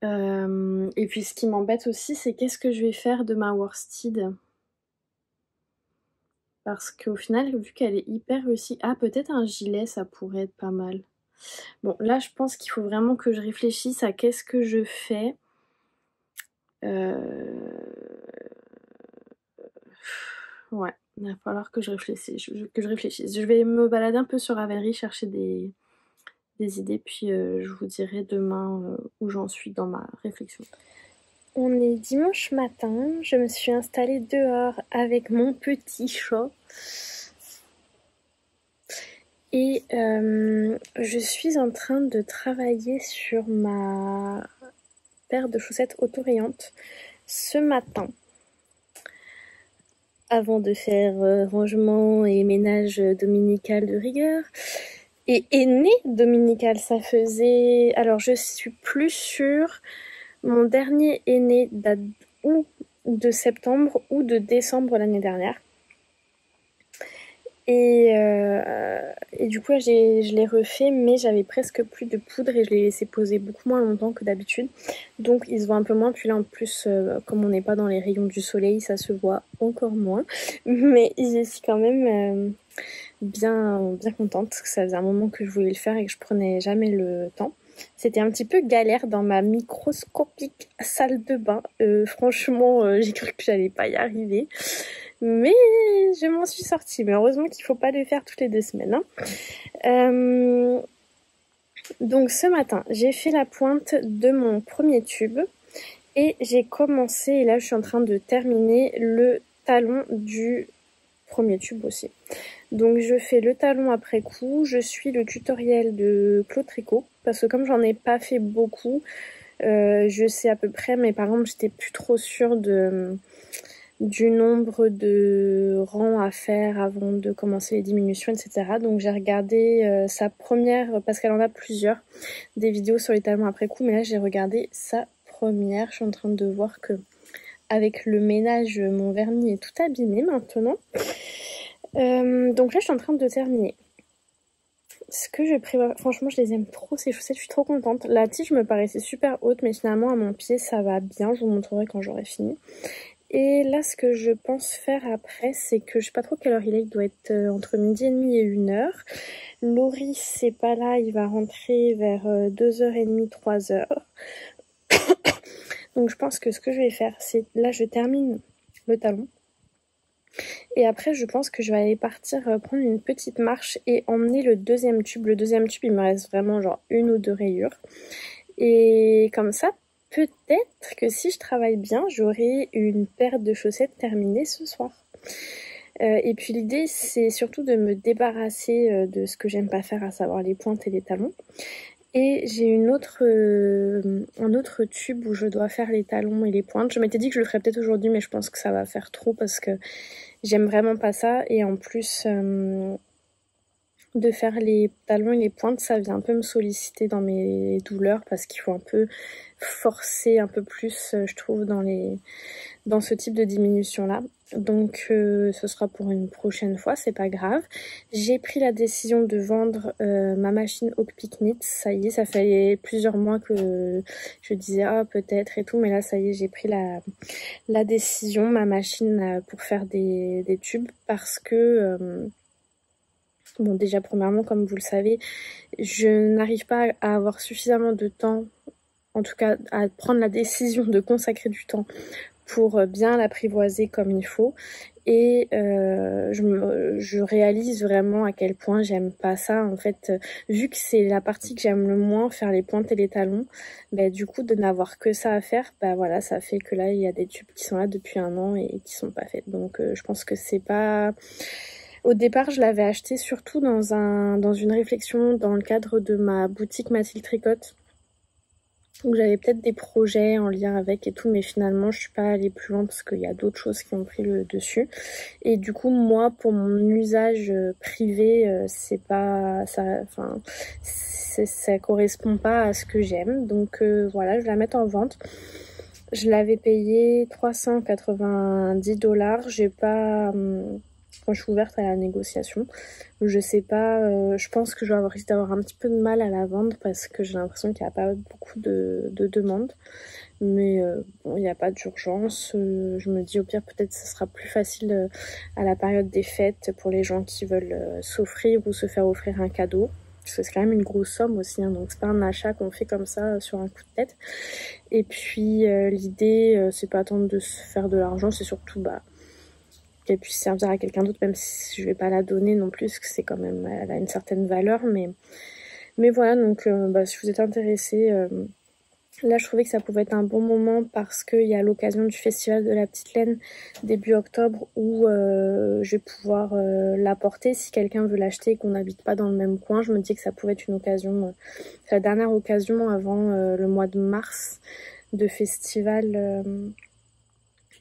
Et puis, ce qui m'embête aussi, c'est qu'est-ce que je vais faire de ma worsted. Parce qu'au final, vu qu'elle est hyper réussie... Ah, peut-être un gilet, ça pourrait être pas mal. Bon, là, je pense qu'il faut vraiment que je réfléchisse à qu'est-ce que je fais. Ouais, il va falloir que je réfléchisse. Je vais me balader un peu sur Ravelry, chercher des idées, puis je vous dirai demain où j'en suis dans ma réflexion. On est dimanche matin, je me suis installée dehors avec mon petit chat. Et je suis en train de travailler sur ma paire de chaussettes auto-rayantes ce matin. Avant de faire rangement et ménage dominical de rigueur. Et aîné dominical, ça faisait... Alors je suis plus sûre, mon dernier aîné date ou de septembre ou de décembre l'année dernière. Et du coup, je l'ai refait, mais j'avais presque plus de poudre et je l'ai laissé poser beaucoup moins longtemps que d'habitude. Donc, il se voit un peu moins. Puis là, en plus, comme on n'est pas dans les rayons du soleil, ça se voit encore moins. Mais je suis quand même bien contente. Ça faisait un moment que je voulais le faire et que je prenais jamais le temps. C'était un petit peu galère dans ma microscopique salle de bain. Franchement, j'ai cru que j'allais pas y arriver. Mais je m'en suis sortie. Mais heureusement qu'il faut pas le faire toutes les 2 semaines. Hein. Donc ce matin, j'ai fait la pointe de mon premier tube. Et j'ai commencé, et là je suis en train de terminer le talon du premier tube aussi. Donc je fais le talon après coup, je suis le tutoriel de Claude Tricot, parce que comme j'en ai pas fait beaucoup, je sais à peu près, mais par exemple j'étais plus trop sûre du nombre de rangs à faire avant de commencer les diminutions, etc. Donc j'ai regardé sa première, parce qu'elle en a plusieurs, des vidéos sur les talons après coup, mais là j'ai regardé sa première. Je suis en train de voir que avec le ménage, mon vernis est tout abîmé maintenant. Donc là je suis en train de terminer. Ce que je prévois, franchement je les aime trop ces chaussettes, je suis trop contente. La tige me paraissait super haute, mais finalement à mon pied ça va bien, je vous montrerai quand j'aurai fini. Et là ce que je pense faire après, c'est que je sais pas trop quelle heure il est, il doit être entre 12h30 et 1h. Laurie c'est pas là, il va rentrer vers 2h30, 3h. Donc je pense que ce que je vais faire, c'est là je termine le talon. Et après, je pense que je vais aller partir prendre une petite marche et emmener le deuxième tube. Le deuxième tube, il me reste vraiment genre 1 ou 2 rayures. Et comme ça, peut-être que si je travaille bien, j'aurai une paire de chaussettes terminée ce soir. Et puis l'idée, c'est surtout de me débarrasser de ce que j'aime pas faire, à savoir les pointes et les talons. Et j'ai un autre tube où je dois faire les talons et les pointes. Je m'étais dit que je le ferais peut-être aujourd'hui, mais je pense que ça va faire trop parce que j'aime vraiment pas ça. Et en plus de faire les talons et les pointes, ça vient un peu me solliciter dans mes douleurs parce qu'il faut un peu forcer un peu plus, je trouve, dans ce type de diminution là. Donc ce sera pour une prochaine fois, c'est pas grave. J'ai pris la décision de vendre ma machine Hookpick Knit. Ça y est, ça fait plusieurs mois que je disais ah peut-être et tout, mais là ça y est, j'ai pris la décision, ma machine pour faire des tubes, parce que bon, déjà premièrement, comme vous le savez, je n'arrive pas à avoir suffisamment de temps, en tout cas à prendre la décision de consacrer du temps pour bien l'apprivoiser comme il faut. Et je réalise vraiment à quel point j'aime pas ça. En fait, vu que c'est la partie que j'aime le moins, faire les pointes et les talons, bah, du coup de n'avoir que ça à faire, bah voilà, ça fait que là il y a des tubes qui sont là depuis 1 an et qui sont pas faits. Donc je pense que c'est pas... Au départ, je l'avais acheté surtout dans une réflexion dans le cadre de ma boutique Mathilde Tricotte. Donc j'avais peut-être des projets en lien avec et tout, mais finalement je suis pas allée plus loin parce qu'il y a d'autres choses qui ont pris le dessus. Et du coup moi pour mon usage privé, c'est pas ça, enfin ça correspond pas à ce que j'aime. Donc voilà, je vais la mettre en vente. Je l'avais payé 390 $. J'ai pas quand je suis ouverte à la négociation. Je sais pas, je pense que je vais risque d'avoir un petit peu de mal à la vendre parce que j'ai l'impression qu'il n'y a pas beaucoup de demandes. Mais bon, il n'y a pas d'urgence. Je me dis au pire peut-être ce sera plus facile à la période des fêtes pour les gens qui veulent s'offrir ou se faire offrir un cadeau. Parce que c'est quand même une grosse somme aussi, hein, donc c'est pas un achat qu'on fait comme ça sur un coup de tête. Et puis l'idée, c'est pas tant de se faire de l'argent, c'est surtout qu'elle puisse servir à quelqu'un d'autre, même si je vais pas la donner non plus, parce que c'est quand même, elle a une certaine valeur, mais voilà, donc si vous êtes intéressés, là je trouvais que ça pouvait être un bon moment parce qu'il y a l'occasion du festival de la Petite Laine début octobre où je vais pouvoir l'apporter si quelqu'un veut l'acheter et qu'on n'habite pas dans le même coin. Je me dis que ça pouvait être une occasion, c'est la dernière occasion avant le mois de mars de festival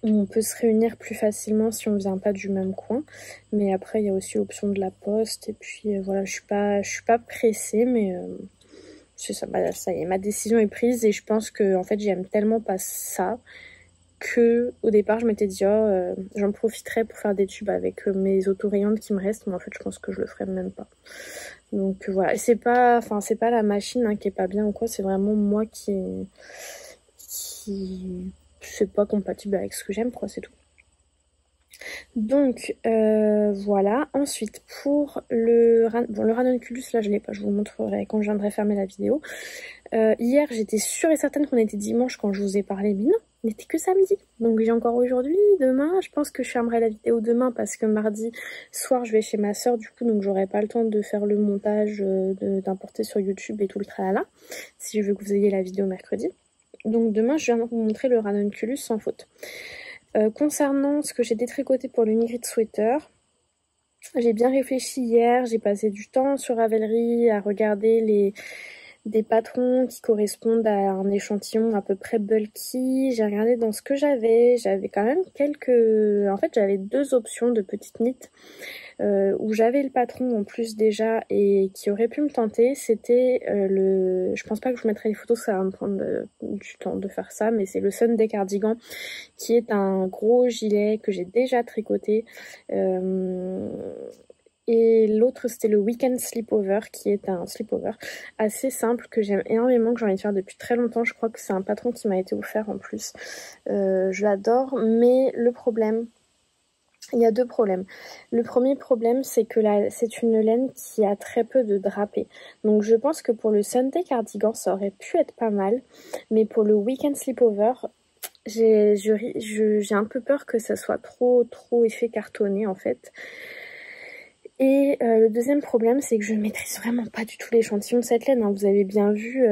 où on peut se réunir plus facilement si on vient pas du même coin. Mais après il y a aussi l'option de la poste et puis voilà, je suis pas pressée, mais c'est ça, ça y est, ma décision est prise et je pense que en fait j'aime tellement pas ça que au départ je m'étais dit j'en profiterai pour faire des tubes avec mes autorayantes qui me restent, mais en fait je pense que je le ferai même pas. Donc voilà, c'est pas la machine hein, qui est pas bien ou quoi, c'est vraiment moi qui c'est pas compatible avec ce que j'aime quoi, c'est tout. Donc voilà, ensuite pour le ranunculus, là je l'ai pas, je vous montrerai quand je viendrai fermer la vidéo. Hier j'étais sûre et certaine qu'on était dimanche quand je vous ai parlé, mais non, on n'était que samedi. Donc j'ai encore aujourd'hui, demain, je pense que je fermerai la vidéo demain parce que mardi soir je vais chez ma soeur du coup, donc j'aurai pas le temps de faire le montage, d'importer sur YouTube et tout le tralala, si je veux que vous ayez la vidéo mercredi. Donc demain je viens vous montrer le ranunculus sans faute. Concernant ce que j'ai détricoté pour l'Ingrid Sweater, j'ai bien réfléchi hier, j'ai passé du temps sur Ravelry à regarder des patrons qui correspondent à un échantillon à peu près bulky. J'ai regardé dans ce que j'avais quand même en fait j'avais deux options de petites knits où j'avais le patron en plus déjà et qui aurait pu me tenter. C'était je pense pas que je vous mettrai les photos, ça va me prendre du temps de faire ça, mais c'est le Sunday Cardigan qui est un gros gilet que j'ai déjà tricoté. Et l'autre c'était le Weekend Slipover qui est un slipover assez simple que j'aime énormément, que j'ai envie de faire depuis très longtemps. Je crois que c'est un patron qui m'a été offert en plus. Je l'adore, mais le problème, il y a deux problèmes. Le premier problème, c'est que c'est une laine qui a très peu de drapé. Donc je pense que pour le Sunday Cardigan, ça aurait pu être pas mal. Mais pour le Weekend Slipover, j'ai un peu peur que ça soit trop effet cartonné en fait. Et le deuxième problème, c'est que je ne maîtrise vraiment pas du tout l'échantillon de cette laine, hein. Vous avez bien vu,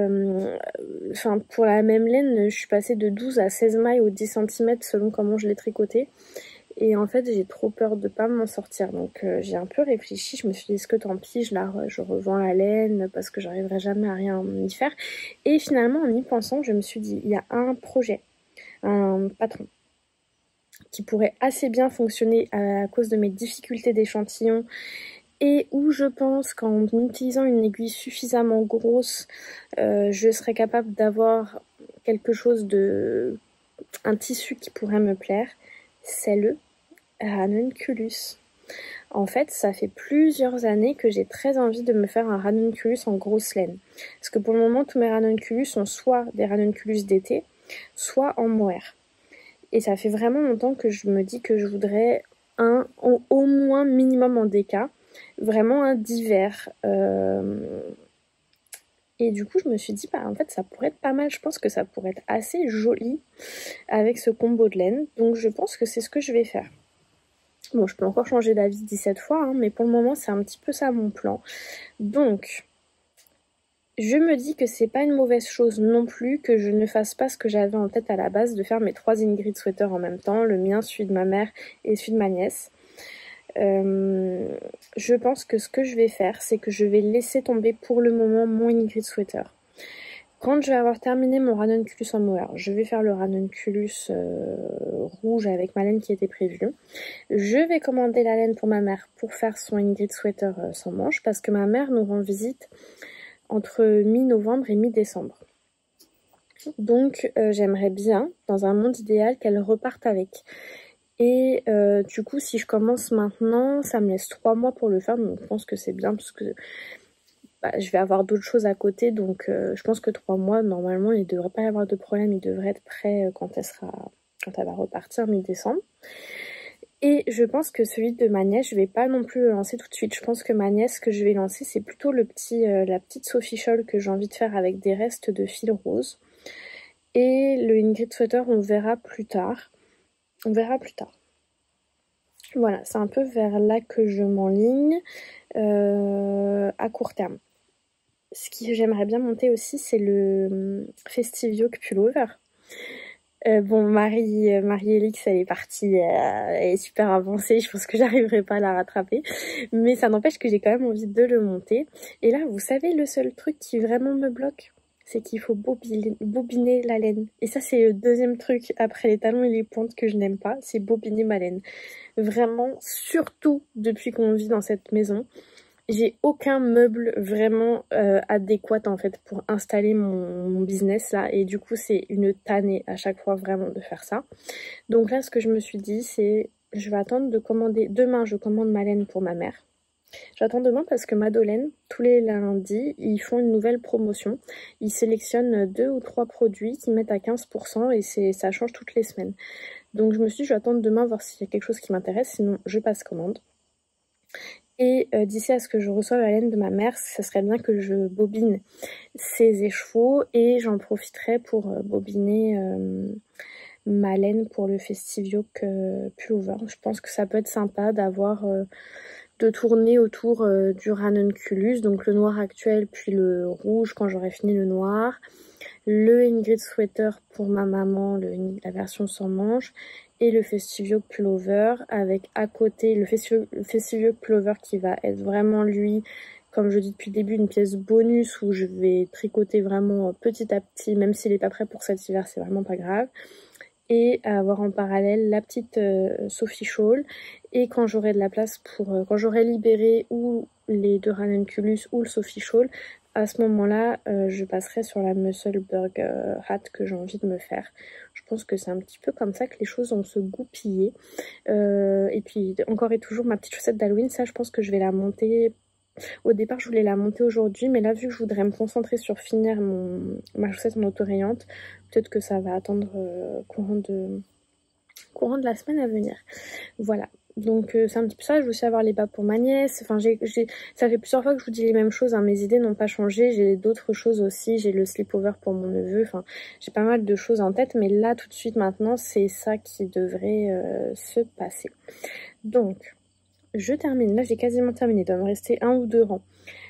pour la même laine, je suis passée de 12 à 16 mailles au 10 cm selon comment je l'ai tricoté. Et en fait, j'ai trop peur de pas m'en sortir. Donc j'ai un peu réfléchi, je me suis dit, est-ce que tant pis, je revends la laine parce que j'arriverai jamais à rien y faire. Et finalement, en y pensant, je me suis dit, il y a un projet, un patron qui pourrait assez bien fonctionner à cause de mes difficultés d'échantillon et où je pense qu'en utilisant une aiguille suffisamment grosse, je serais capable d'avoir quelque chose un tissu qui pourrait me plaire. C'est le ranunculus. En fait, ça fait plusieurs années que j'ai très envie de me faire un ranunculus en grosse laine. Parce que pour le moment, tous mes ranunculus sont soit des ranunculus d'été, soit en mohair. Et ça fait vraiment longtemps que je me dis que je voudrais au moins minimum en DK, vraiment un d'hiver. Et du coup, je me suis dit, en fait, ça pourrait être pas mal. Je pense que ça pourrait être assez joli avec ce combo de laine. Donc, je pense que c'est ce que je vais faire. Bon, je peux encore changer d'avis 17 fois, hein, mais pour le moment, c'est un petit peu ça mon plan. Donc, je me dis que c'est pas une mauvaise chose non plus que je ne fasse pas ce que j'avais en tête à la base, de faire mes 3 Ingrid Sweater en même temps, le mien, celui de ma mère et celui de ma nièce. Je pense que ce que je vais faire, c'est que je vais laisser tomber pour le moment mon Ingrid Sweater. Quand je vais avoir terminé mon ranunculus en mohair, je vais faire le ranunculus rouge avec ma laine qui était prévue. Je vais commander la laine pour ma mère pour faire son Ingrid Sweater sans manches parce que ma mère nous rend visite entre mi-novembre et mi-décembre. Donc j'aimerais bien, dans un monde idéal, qu'elle reparte avec. Et du coup, si je commence maintenant, ça me laisse 3 mois pour le faire. Donc je pense que c'est bien parce que je vais avoir d'autres choses à côté. Donc je pense que 3 mois, normalement, il ne devrait pas y avoir de problème. Il devrait être prêt quand elle va repartir mi-décembre. Et je pense que celui de ma nièce, je vais pas non plus le lancer tout de suite. Je pense que ma nièce, ce que je vais lancer, c'est plutôt la petite Sophie Scholl que j'ai envie de faire avec des restes de fil rose. Et le Ingrid Sweater, on verra plus tard. On verra plus tard. Voilà, c'est un peu vers là que je m'enligne à court terme. Ce que j'aimerais bien monter aussi, c'est le Festive Yoke Pullover. Bon, Marie-Élix, elle est partie, elle est super avancée, je pense que j'arriverai pas à la rattraper. Mais ça n'empêche que j'ai quand même envie de le monter. Et là, vous savez, le seul truc qui vraiment me bloque, c'est qu'il faut bobiner la laine. Et ça, c'est le deuxième truc après les talons et les pointes que je n'aime pas, c'est bobiner ma laine. Vraiment, surtout depuis qu'on vit dans cette maison. J'ai aucun meuble vraiment adéquat en fait pour installer mon business là et du coup c'est une tannée à chaque fois vraiment de faire ça. Donc là ce que je me suis dit c'est je vais attendre de commander, demain je commande ma laine pour ma mère. J'attends demain parce que Madeleine, tous les lundis, ils font une nouvelle promotion. Ils sélectionnent 2 ou 3 produits qui mettent à 15% et ça change toutes les semaines. Donc je me suis dit je vais attendre demain voir s'il y a quelque chose qui m'intéresse, sinon je passe commande. Et d'ici à ce que je reçoive la laine de ma mère, ça serait bien que je bobine ses écheveaux et j'en profiterai pour bobiner ma laine pour le Festive Yoke Pullover. Je pense que ça peut être sympa d'avoir de tourner autour du ranunculus, donc le noir actuel puis le rouge quand j'aurai fini le noir. Le Ingrid Sweater pour ma maman, la version sans manches, et le Festive Yoke Pullover avec à côté le Festive Yoke Pullover qui va être vraiment lui, comme je dis depuis le début, une pièce bonus où je vais tricoter vraiment petit à petit, même s'il n'est pas prêt pour cet hiver, c'est vraiment pas grave. Et avoir en parallèle la petite Sophie Scholl, et quand j'aurai de la place pour, quand j'aurai libéré ou les deux ranunculus ou le Sophie Scholl, à ce moment-là, je passerai sur la Musselburgh hat que j'ai envie de me faire. Je pense que c'est un petit peu comme ça que les choses vont se goupiller. Et puis encore et toujours ma petite chaussette d'Halloween, ça je pense que je vais la monter. Au départ je voulais la monter aujourd'hui, mais là vu que je voudrais me concentrer sur finir ma chaussette en autorayante, peut-être que ça va attendre courant de la semaine à venir. Voilà. Donc c'est un petit peu ça, je veux aussi avoir les bas pour ma nièce, enfin ça fait plusieurs fois que je vous dis les mêmes choses, hein. Mes idées n'ont pas changé, j'ai d'autres choses aussi, j'ai le sleepover pour mon neveu, enfin j'ai pas mal de choses en tête, mais là tout de suite maintenant c'est ça qui devrait se passer. Donc je termine, là j'ai quasiment terminé, il doit me rester 1 ou 2 rangs.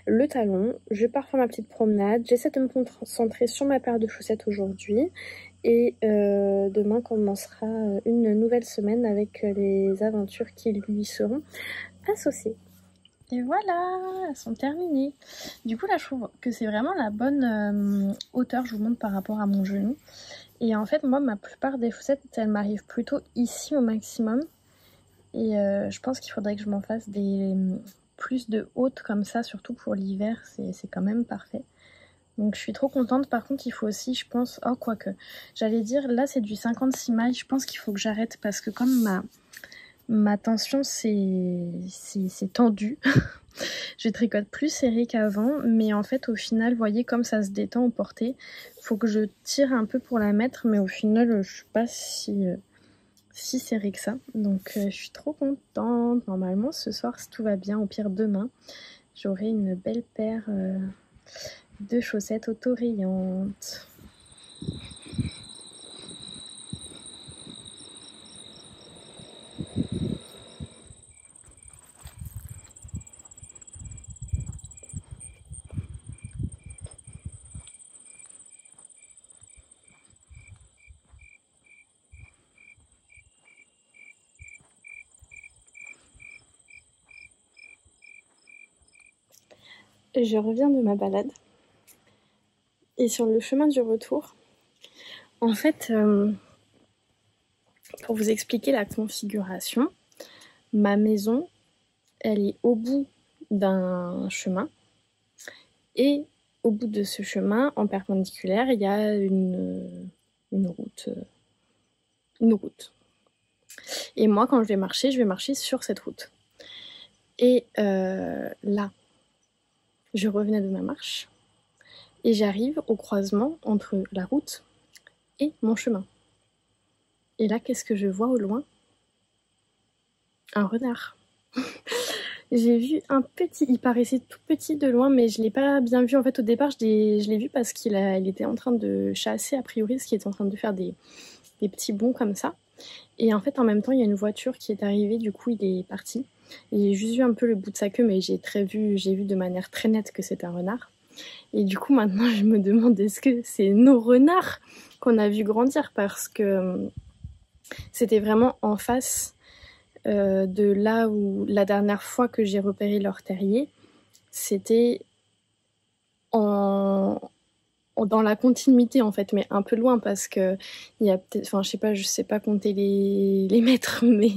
Le talon, je pars faire ma petite promenade, j'essaie de me concentrer sur ma paire de chaussettes aujourd'hui. Et demain commencera une nouvelle semaine avec les aventures qui lui seront associées. Et voilà, elles sont terminées. Du coup là je trouve que c'est vraiment la bonne hauteur, je vous montre par rapport à mon genou. Et en fait moi ma plupart des chaussettes elles m'arrivent plutôt ici au maximum. Et je pense qu'il faudrait que je m'en fasse des plus de hautes comme ça, surtout pour l'hiver, c'est quand même parfait. Donc je suis trop contente. Par contre il faut aussi je pense, oh quoique, j'allais dire là c'est du 56 mailles, je pense qu'il faut que j'arrête parce que comme ma tension c'est tendu, je tricote plus serré qu'avant, mais en fait au final vous voyez comme ça se détend au porté, faut que je tire un peu pour la mettre, mais au final je suis pas si serré que ça, donc je suis trop contente. Normalement ce soir si tout va bien, au pire demain j'aurai une belle paire de chaussettes autorayantes. Je reviens de ma balade Et sur le chemin du retour, en fait, pour vous expliquer la configuration, ma maison, elle est au bout d'un chemin. Et au bout de ce chemin, en perpendiculaire, il y a une route. Et moi, quand je vais marcher sur cette route. Et là, je revenais de ma marche et j'arrive au croisement entre la route et mon chemin. Et là, qu'est-ce que je vois au loin? Un renard. J'ai vu un petit, il paraissait tout petit de loin, mais je l'ai pas bien vu. En fait, au départ, je l'ai vu parce qu'il était en train de chasser, a priori, parce qu'il était en train de faire des petits bonds comme ça. Et en fait, en même temps, il y a une voiture qui est arrivée, du coup, il est parti. Et j'ai juste vu un peu le bout de sa queue, mais j'ai vu de manière très nette que c'était un renard. Et du coup, maintenant, je me demande, est-ce que c'est nos renards qu'on a vu grandir? Parce que c'était vraiment en face de là où la dernière fois que j'ai repéré leur terrier, c'était dans la continuité en fait, mais un peu loin parce que il y a peut-être, enfin je sais pas compter les mètres, mais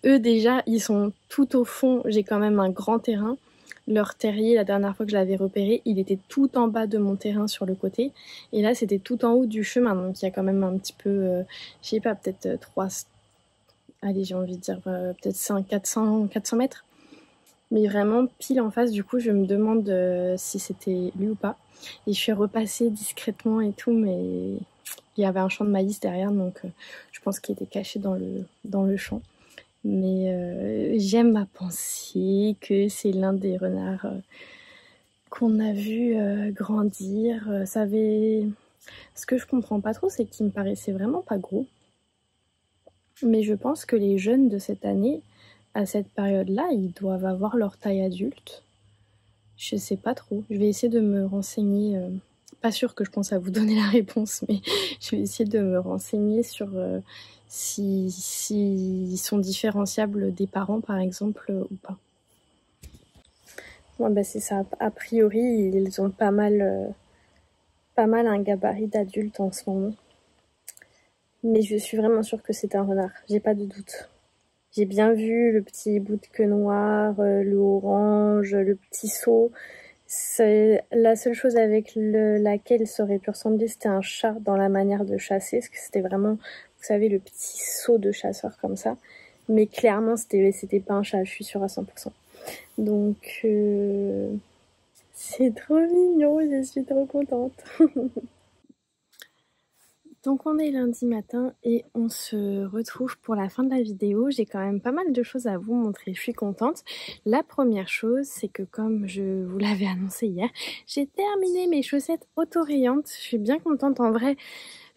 eux déjà ils sont tout au fond. J'ai quand même un grand terrain. Leur terrier, la dernière fois que je l'avais repéré, il était tout en bas de mon terrain sur le côté, et là c'était tout en haut du chemin, donc il y a quand même un petit peu, je sais pas, peut-être 3, allez j'ai envie de dire peut-être 400 mètres. Mais vraiment pile en face, du coup je me demande si c'était lui ou pas. Et je suis repassée discrètement et tout, mais il y avait un champ de maïs derrière, donc je pense qu'il était caché dans le champ. Mais j'aime à penser que c'est l'un des renards qu'on a vu grandir. Ce que je comprends pas trop, c'est qu'il me paraissait vraiment pas gros. Mais je pense que les jeunes de cette année, à cette période-là, ils doivent avoir leur taille adulte. Je sais pas trop. Je vais essayer de me renseigner. Pas sûr que je pense à vous donner la réponse, mais je vais essayer de me renseigner sur s'ils sont différenciables des parents, par exemple, ou pas. Ouais, bah c'est ça. A priori, ils ont pas mal un gabarit d'adulte en ce moment. Mais je suis vraiment sûre que c'est un renard. J'ai pas de doute. J'ai bien vu le petit bout de queue noire, le orange, le petit seau. La seule chose avec laquelle ça aurait pu ressembler, c'était un chat dans la manière de chasser, parce que c'était vraiment, vous savez, le petit seau de chasseur comme ça. Mais clairement, c'était pas un chat, je suis sûre à 100%. Donc, c'est trop mignon, je suis trop contente. Donc on est lundi matin et on se retrouve pour la fin de la vidéo. J'ai quand même pas mal de choses à vous montrer, je suis contente. La première chose, c'est que comme je vous l'avais annoncé hier, j'ai terminé mes chaussettes autorayantes. Je suis bien contente en vrai.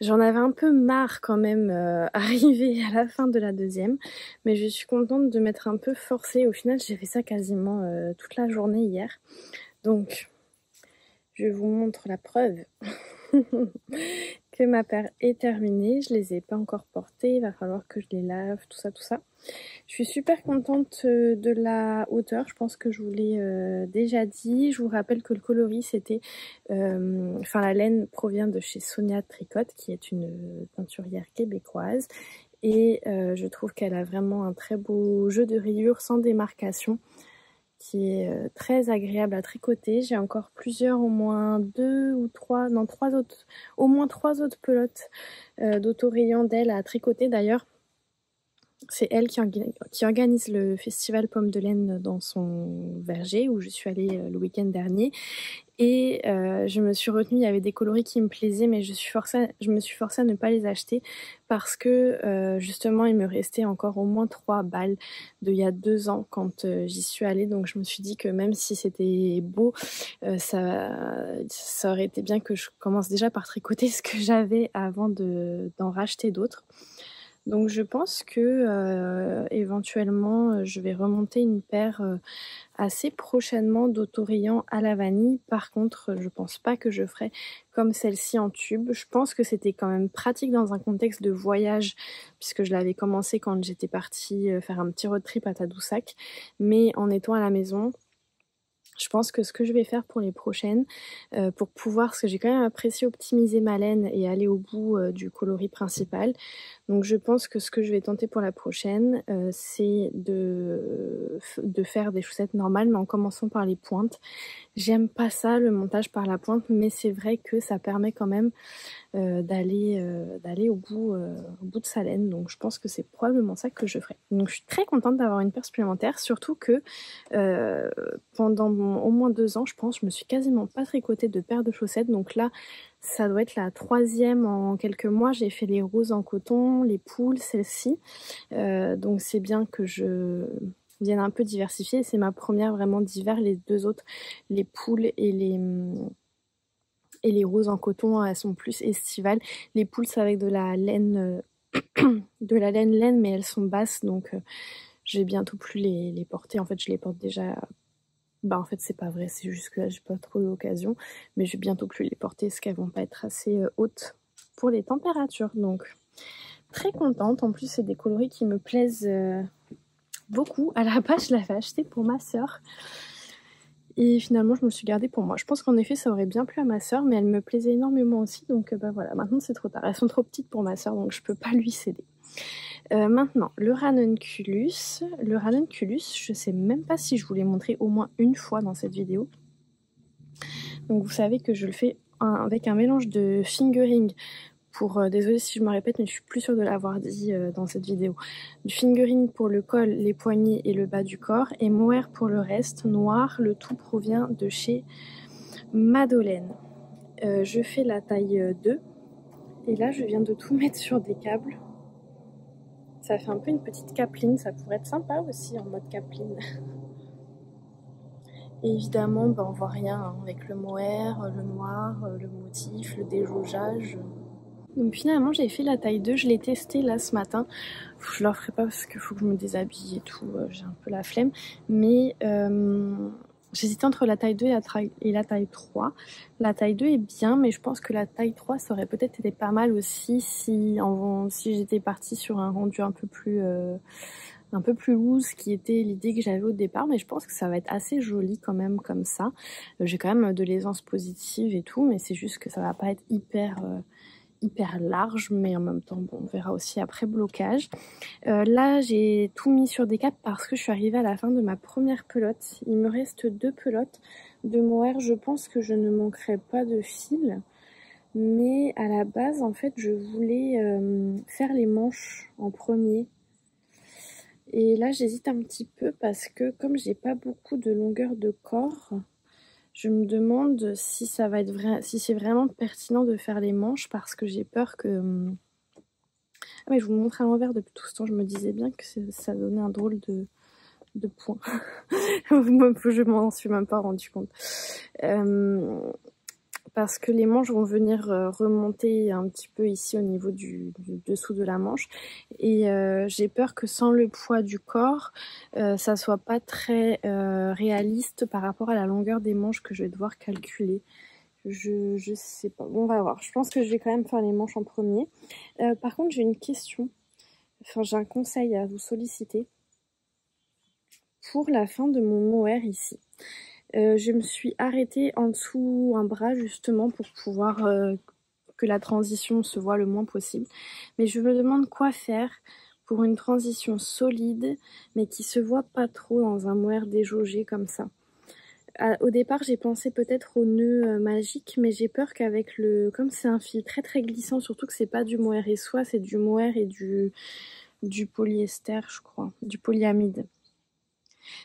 J'en avais un peu marre quand même arrivé à la fin de la deuxième. Mais je suis contente de m'être un peu forcée. Au final, j'ai fait ça quasiment toute la journée hier. Donc, je vous montre la preuve. Que ma paire est terminée, je les ai pas encore portées, il va falloir que je les lave, tout ça. Je suis super contente de la hauteur, je pense que je vous l'ai déjà dit. Je vous rappelle que le coloris c'était, la laine provient de chez Sonia Tricotte, qui est une teinturière québécoise. Et je trouve qu'elle a vraiment un très beau jeu de rayures sans démarcation, qui est très agréable à tricoter. J'ai encore plusieurs, au moins au moins trois autres pelotes d'autorayants d'elle à tricoter. D'ailleurs, c'est elle qui organise le festival Pomme de Laine dans son verger où je suis allée le week-end dernier. Et je me suis retenue, il y avait des coloris qui me plaisaient, mais je me suis forcée à ne pas les acheter parce que justement il me restait encore au moins 3 balles d'il y a 2 ans quand j'y suis allée. Donc je me suis dit que même si c'était beau, ça aurait été bien que je commence déjà par tricoter ce que j'avais avant d'en racheter d'autres. Donc je pense que éventuellement je vais remonter une paire assez prochainement d'autorayants à la vanille. Par contre, je pense pas que je ferai comme celle-ci en tube. Je pense que c'était quand même pratique dans un contexte de voyage, puisque je l'avais commencé quand j'étais partie faire un petit road trip à Tadoussac. Mais en étant à la maison, Je pense que ce que je vais faire pour les prochaines, pour pouvoir, parce que j'ai quand même apprécié optimiser ma laine et aller au bout du coloris principal. Donc je pense que ce que je vais tenter pour la prochaine, c'est de faire des chaussettes normales, mais en commençant par les pointes. J'aime pas ça, le montage par la pointe, mais c'est vrai que ça permet quand même d'aller au bout de sa laine. Donc je pense que c'est probablement ça que je ferai. Donc je suis très contente d'avoir une paire supplémentaire, surtout que pendant au moins 2 ans, je pense, je me suis quasiment pas tricotée de paires de chaussettes. Donc là, ça doit être la 3e en quelques mois. J'ai fait les roses en coton, les poules, celle-ci. Donc c'est bien que je vienne un peu diversifier. C'est ma première vraiment d'hiver. Les 2 autres, les poules et les roses en coton, elles sont plus estivales. Les poules, c'est avec de la laine, laine, mais elles sont basses, donc je vais bientôt plus les porter. En fait, je les porte déjà. Bah en fait, c'est pas vrai, c'est juste que là, j'ai pas trop eu l'occasion, mais je vais bientôt plus les porter parce qu'elles vont pas être assez hautes pour les températures. Donc, très contente. En plus, c'est des coloris qui me plaisent beaucoup. À la base, je l'avais acheté pour ma sœur. Et finalement, je me suis gardée pour moi. Je pense qu'en effet, ça aurait bien plu à ma sœur, mais elle me plaisait énormément aussi. Donc bah voilà, maintenant c'est trop tard. Elles sont trop petites pour ma sœur, donc je peux pas lui céder. Maintenant, le ranunculus. Le ranunculus, je sais même pas si je vous l'ai montré au moins une fois dans cette vidéo. Donc vous savez que je le fais avec un mélange de fingering pour, désolée si je me répète, mais je suis plus sûre de l'avoir dit dans cette vidéo. Du fingering pour le col, les poignets et le bas du corps, et mohair pour le reste, noir. Le tout provient de chez Madeleine. Je fais la taille 2, et là je viens de tout mettre sur des câbles. Ça fait un peu une petite capeline, ça pourrait être sympa aussi en mode capeline. Et évidemment, bah, on voit rien hein, avec le mohair, le noir, le motif, le déjaugeage. Donc finalement j'ai fait la taille 2, je l'ai testé là ce matin. Je ne le ferai pas parce qu'il faut que je me déshabille et tout, j'ai un peu la flemme. Mais j'hésitais entre la taille 2 et la taille 3. La taille 2 est bien, mais je pense que la taille 3 ça aurait peut-être été pas mal aussi si j'étais partie sur un rendu un peu plus loose, qui était l'idée que j'avais au départ, mais je pense que ça va être assez joli quand même comme ça. J'ai quand même de l'aisance positive et tout, mais c'est juste que ça va pas être hyper large, mais en même temps bon, on verra aussi après blocage. Là j'ai tout mis sur des câbles parce que je suis arrivée à la fin de ma première pelote. Il me reste 2 pelotes de mohair. Je pense que je ne manquerai pas de fil, mais à la base en fait je voulais faire les manches en premier. Et là j'hésite un petit peu parce que comme j'ai pas beaucoup de longueur de corps, je me demande si ça va être si c'est vraiment pertinent de faire les manches, parce que j'ai peur que... Ah mais je vous montre à l'envers depuis tout ce temps, je me disais bien que ça donnait un drôle de point. Je m'en suis même pas rendu compte. Parce que les manches vont venir remonter un petit peu ici au niveau du dessous de la manche, et j'ai peur que sans le poids du corps ça soit pas très réaliste par rapport à la longueur des manches que je vais devoir calculer. Je sais pas, bon, on va voir. Je pense que je vais quand même faire les manches en premier. Par contre j'ai une question, enfin j'ai un conseil à vous solliciter pour la fin de mon mohair ici. Je me suis arrêtée en dessous un bras justement pour pouvoir que la transition se voit le moins possible. Mais je me demande quoi faire pour une transition solide mais qui se voit pas trop dans un mohair déjaugé comme ça. Au départ j'ai pensé peut-être au nœud magique, mais j'ai peur qu'avec comme c'est un fil très très glissant, surtout que c'est pas du mohair et soie, c'est du mohair et du polyester je crois, du polyamide.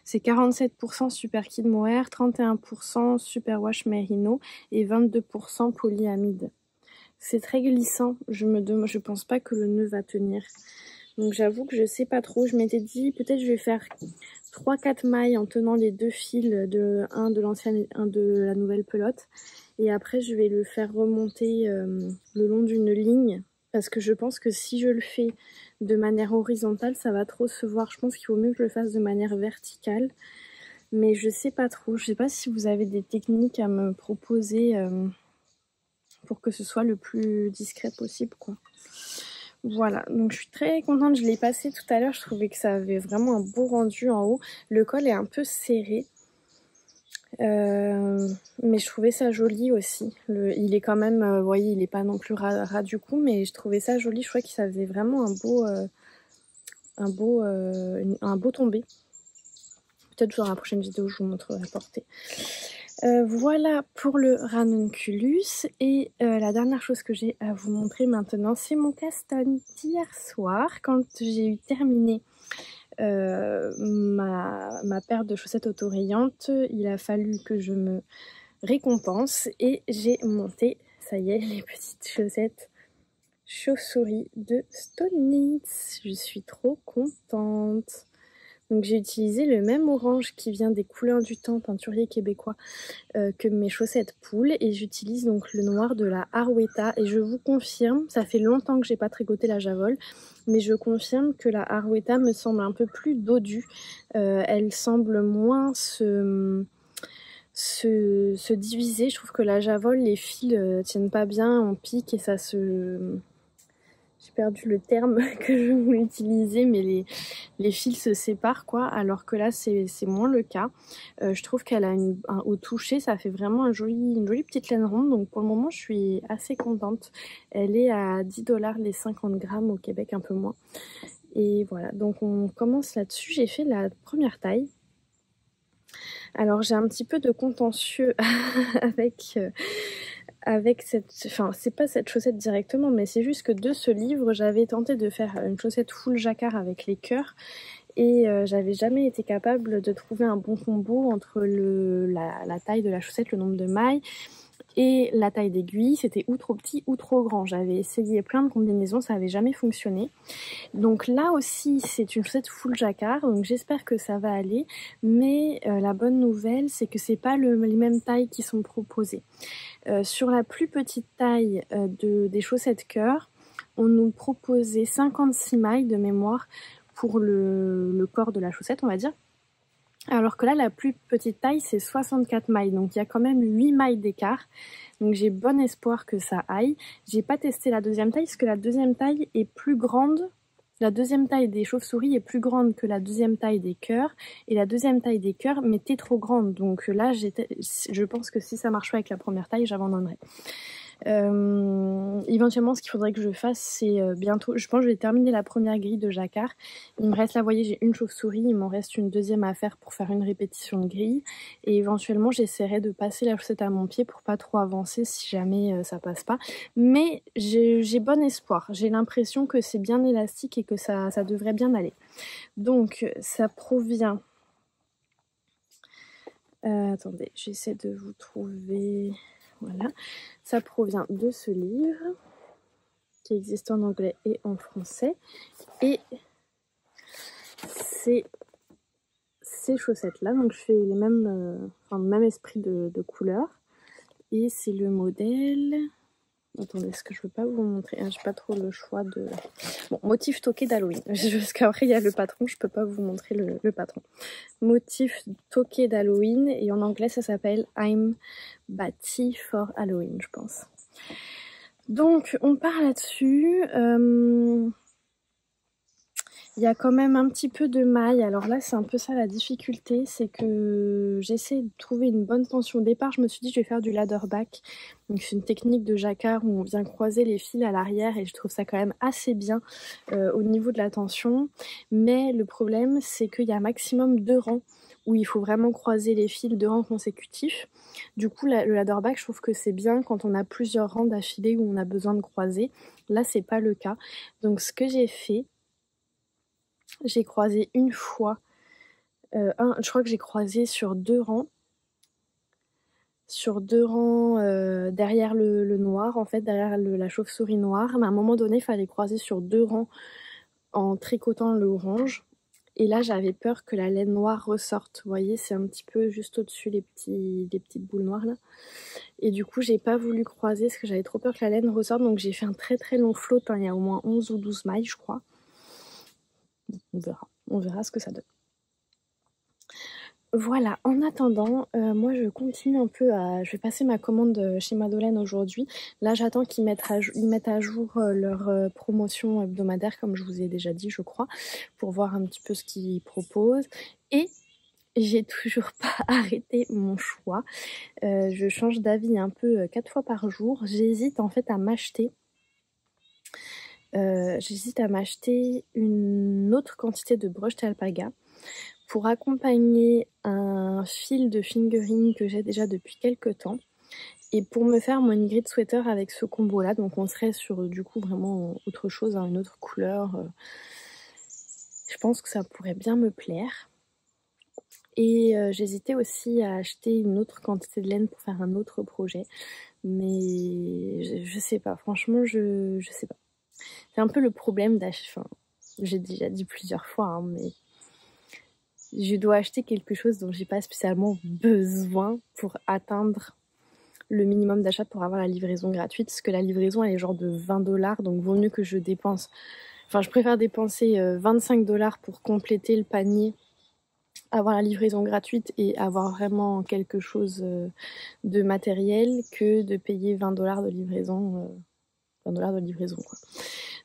C'est 47% super kid mohair, 31% super wash merino et 22% polyamide. C'est très glissant, je pense pas que le nœud va tenir. Donc j'avoue que je sais pas trop, je m'étais dit peut-être je vais faire 3-4 mailles en tenant les 2 fils, un de l'ancienne et un de la nouvelle pelote. Et après je vais le faire remonter le long d'une ligne, parce que je pense que si je le fais de manière horizontale, ça va trop se voir. Je pense qu'il vaut mieux que je le fasse de manière verticale. Mais je sais pas trop. Je sais pas si vous avez des techniques à me proposer pour que ce soit le plus discret possible, quoi. Voilà, donc je suis très contente. Je l'ai passé tout à l'heure. Je trouvais que ça avait vraiment un beau rendu en haut. Le col est un peu serré. Mais je trouvais ça joli aussi. Il est quand même, vous voyez, il est pas non plus ras du cou, mais je trouvais ça joli. Je trouvais que ça faisait vraiment un beau tombé. Peut-être dans la prochaine vidéo, je vous montrerai la portée. Voilà pour le ranunculus. Et la dernière chose que j'ai à vous montrer maintenant, c'est mon castagne d'hier soir. Quand j'ai eu terminé ma paire de chaussettes autorayantes, il a fallu que je me récompense et j'ai monté, ça y est, les petites chaussettes chauves-souris de Stonitz. Je suis trop contente. Donc j'ai utilisé le même orange qui vient des Couleurs du Temps, teinturier québécois, que mes chaussettes poules, et j'utilise donc le noir de la Harwetta. Et je vous confirme, ça fait longtemps que j'ai pas tricoté la Javol, mais je confirme que la Harwetta me semble un peu plus dodue. Elle semble moins se diviser. Je trouve que la Javol, les fils tiennent pas bien, on pique et ça se... J'ai perdu le terme que je voulais utiliser, mais les fils se séparent, quoi, alors que là c'est moins le cas. Je trouve qu'elle a au toucher, ça fait vraiment une jolie petite laine ronde, donc pour le moment je suis assez contente. Elle est à 10 $ les 50 grammes, au Québec un peu moins. Et voilà, donc on commence là-dessus. J'ai fait la première taille. Alors j'ai un petit peu de contentieux avec cette, enfin c'est pas cette chaussette directement, mais c'est juste que de ce livre j'avais tenté de faire une chaussette full jacquard avec les cœurs et j'avais jamais été capable de trouver un bon combo entre la taille de la chaussette, le nombre de mailles et la taille d'aiguille. C'était ou trop petit ou trop grand. J'avais essayé plein de combinaisons, ça avait jamais fonctionné. Donc là aussi c'est une chaussette full jacquard, donc j'espère que ça va aller, mais la bonne nouvelle c'est que c'est pas les mêmes tailles qui sont proposées. Sur la plus petite taille des chaussettes cœur, on nous proposait 56 mailles de mémoire pour le corps de la chaussette, on va dire. Alors que là, la plus petite taille, c'est 64 mailles. Donc il y a quand même 8 mailles d'écart. Donc j'ai bon espoir que ça aille. J'ai pas testé la deuxième taille parce que la deuxième taille est plus grande. La deuxième taille des chauves-souris est plus grande que la deuxième taille des cœurs. Et la deuxième taille des cœurs m'était trop grande. Donc là, je pense que si ça marche pas avec la première taille, j'abandonnerai. Éventuellement, ce qu'il faudrait que je fasse, c'est bientôt, je pense que je vais terminer la première grille de jacquard. Il me reste là, vous voyez, j'ai une chauve-souris, il m'en reste une deuxième à faire pour faire une répétition de grille. Et éventuellement, j'essaierai de passer la chaussette à mon pied pour pas trop avancer si jamais ça passe pas. Mais j'ai bon espoir. J'ai l'impression que c'est bien élastique et que ça devrait bien aller. Donc, ça provient... attendez, j'essaie de vous trouver... Voilà, ça provient de ce livre qui existe en anglais et en français. Et c'est ces chaussettes-là, donc je fais les mêmes, le même esprit de couleur. Et c'est le modèle... Attendez, est-ce que je peux pas vous montrer? J'ai pas trop le choix de... Bon, motif toqué d'Halloween. Jusqu'après, il y a le patron, je peux pas vous montrer le patron. Motif toqué d'Halloween, et en anglais, ça s'appelle I'm Batty for Halloween, je pense. Donc, on part là-dessus. Il y a quand même un petit peu de maille. Alors là, c'est un peu ça la difficulté, c'est que j'essaie de trouver une bonne tension. Au départ, je me suis dit, je vais faire du ladder back. Donc c'est une technique de jacquard où on vient croiser les fils à l'arrière et je trouve ça quand même assez bien au niveau de la tension. Mais le problème, c'est qu'il y a maximum 2 rangs où il faut vraiment croiser les fils, 2 rangs consécutifs. Du coup, le ladder back, je trouve que c'est bien quand on a plusieurs rangs d'affilée où on a besoin de croiser. Là, c'est pas le cas. Donc ce que j'ai fait, j'ai croisé une fois, je crois que j'ai croisé sur 2 rangs. Sur 2 rangs derrière le noir, en fait, derrière la chauve-souris noire. Mais à un moment donné, il fallait croiser sur 2 rangs en tricotant le orange. Et là, j'avais peur que la laine noire ressorte. Vous voyez, c'est un petit peu juste au-dessus les petites boules noires là. Et du coup, j'ai pas voulu croiser parce que j'avais trop peur que la laine ressorte. Donc j'ai fait un très très long float. Il y a au moins 11 ou 12 mailles, je crois. On verra ce que ça donne. Voilà, en attendant, moi je continue un peu je vais passer ma commande chez Madeleine aujourd'hui. Là j'attends qu'ils mettent à jour leur promotion hebdomadaire, comme je vous ai déjà dit, je crois, pour voir un petit peu ce qu'ils proposent. Et j'ai toujours pas arrêté mon choix. Je change d'avis un peu 4 fois par jour. J'hésite en fait à m'acheter une autre quantité de brushed alpaga pour accompagner un fil de fingering que j'ai déjà depuis quelques temps et pour me faire mon grid sweater avec ce combo là. Donc on serait sur du coup vraiment autre chose, hein, une autre couleur. Je pense que ça pourrait bien me plaire. Et j'hésitais aussi à acheter une autre quantité de laine pour faire un autre projet, mais je sais pas, franchement je sais pas. C'est un peu le problème d'acheter, enfin, j'ai déjà dit plusieurs fois, hein, mais je dois acheter quelque chose dont j'ai pas spécialement besoin pour atteindre le minimum d'achat pour avoir la livraison gratuite, parce que la livraison elle est genre de 20 $, donc vaut mieux que je dépense, enfin je préfère dépenser 25 $ pour compléter le panier, avoir la livraison gratuite et avoir vraiment quelque chose de matériel que de payer 20 $ de livraison, 20 $ de livraison quoi.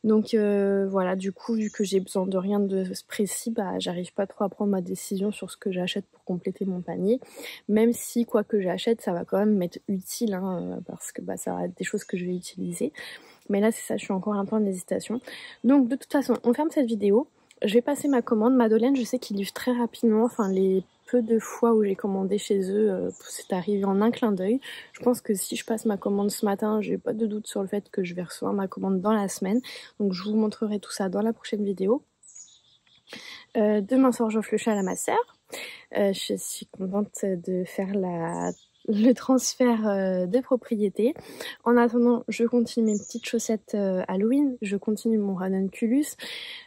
Donc voilà, du coup vu que j'ai besoin de rien de précis, bah j'arrive pas trop à prendre ma décision sur ce que j'achète pour compléter mon panier, même si quoi que j'achète ça va quand même m'être utile, hein, parce que bah ça va être des choses que je vais utiliser. Mais là c'est ça, je suis encore un peu en hésitation. Donc de toute façon on ferme cette vidéo. Je vais passer ma commande. Madeleine, je sais qu'ils livrent très rapidement. Enfin, les peu de fois où j'ai commandé chez eux, c'est arrivé en un clin d'œil. Je pense que si je passe ma commande ce matin, j'ai pas de doute sur le fait que je vais recevoir ma commande dans la semaine. Donc je vous montrerai tout ça dans la prochaine vidéo. Demain soir, j'offre le châle à ma sœur. Je suis contente de faire le transfert de propriété. En attendant, je continue mes petites chaussettes Halloween, je continue mon ranunculus.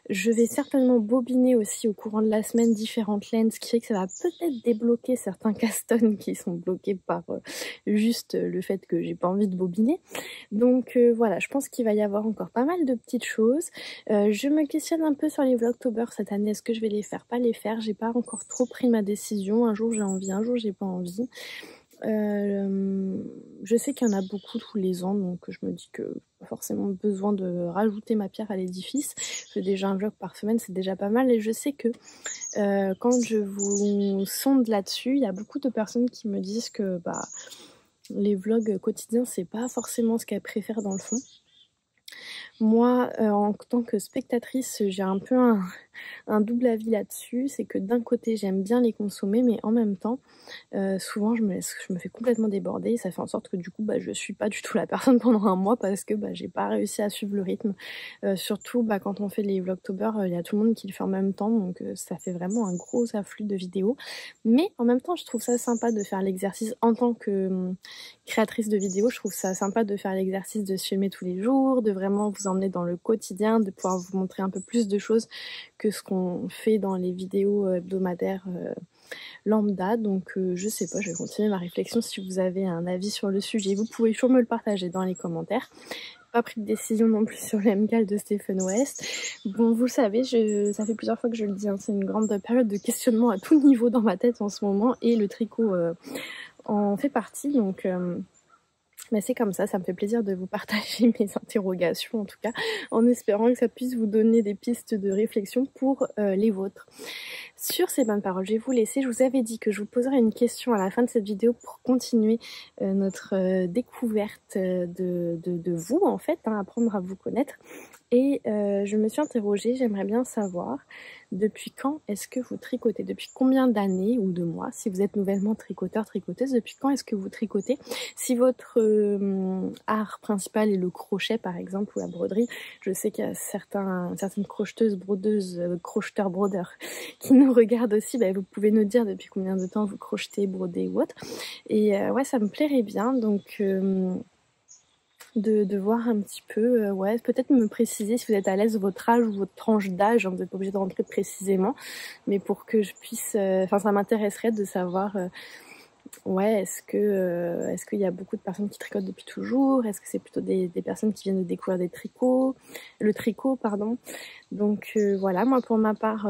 Je vais certainement bobiner aussi au courant de la semaine différentes laines, ce qui fait que ça va peut-être débloquer certains castones qui sont bloqués par juste le fait que j'ai pas envie de bobiner. Donc voilà, je pense qu'il va y avoir encore pas mal de petites choses. Je me questionne un peu sur les Vlogtober cette année, est-ce que je vais les faire, pas les faire, j'ai pas encore trop pris ma décision, un jour j'ai envie, un jour j'ai pas envie. Je sais qu'il y en a beaucoup tous les ans, donc je me dis que pas forcément besoin de rajouter ma pierre à l'édifice. Je fais déjà un vlog par semaine, c'est déjà pas mal, et je sais que quand je vous sonde là-dessus, il y a beaucoup de personnes qui me disent que bah les vlogs quotidiens c'est pas forcément ce qu'elles préfèrent dans le fond. Moi, en tant que spectatrice, j'ai un peu un double avis là-dessus. C'est que d'un côté, j'aime bien les consommer, mais en même temps, souvent, je me fais complètement déborder. Et ça fait en sorte que du coup, bah, je suis pas du tout la personne pendant un mois parce que bah, j'ai pas réussi à suivre le rythme. Surtout, bah, quand on fait les Vlogtober, il y a tout le monde qui le fait en même temps. Donc, ça fait vraiment un gros afflux de vidéos. Mais en même temps, je trouve ça sympa de faire l'exercice en tant que créatrice de vidéos. Je trouve ça sympa de faire l'exercice de se filmer tous les jours, de vraiment vous emmener dans le quotidien, de pouvoir vous montrer un peu plus de choses que ce qu'on fait dans les vidéos hebdomadaires lambda. Donc je sais pas, je vais continuer ma réflexion. Si vous avez un avis sur le sujet, vous pouvez toujours me le partager dans les commentaires. Pas pris de décision non plus sur le MCAL de Stephen West. Bon, vous le savez, ça fait plusieurs fois que je le dis, hein, c'est une grande période de questionnement à tout niveau dans ma tête en ce moment, et le tricot en fait partie, donc mais c'est comme ça me fait plaisir de vous partager mes interrogations en tout cas, en espérant que ça puisse vous donner des pistes de réflexion pour les vôtres. Sur ces bonnes paroles, je vais vous laisser. Je vous avais dit que je vous poserai une question à la fin de cette vidéo pour continuer notre découverte de vous en fait, hein, apprendre à vous connaître. Et je me suis interrogée, j'aimerais bien savoir depuis quand est-ce que vous tricotez, depuis combien d'années ou de mois, si vous êtes nouvellement tricoteur, tricoteuse, depuis quand est-ce que vous tricotez, si votre art principal est le crochet par exemple ou la broderie. Je sais qu'il y a certaines crocheteuses, brodeuses, crocheteurs, brodeurs qui nous regardent aussi, bah, vous pouvez nous dire depuis combien de temps vous crochetez, brodez ou autre. Et ouais, ça me plairait bien, donc de voir un petit peu, ouais, peut-être me préciser si vous êtes à l'aise votre âge ou votre tranche d'âge, hein, vous n'êtes pas obligé de rentrer précisément, mais pour que je puisse, enfin ça m'intéresserait de savoir, ouais, est-ce qu'il y a beaucoup de personnes qui tricotent depuis toujours, est-ce que c'est plutôt des personnes qui viennent de découvrir le tricot, pardon. Donc voilà, moi pour ma part,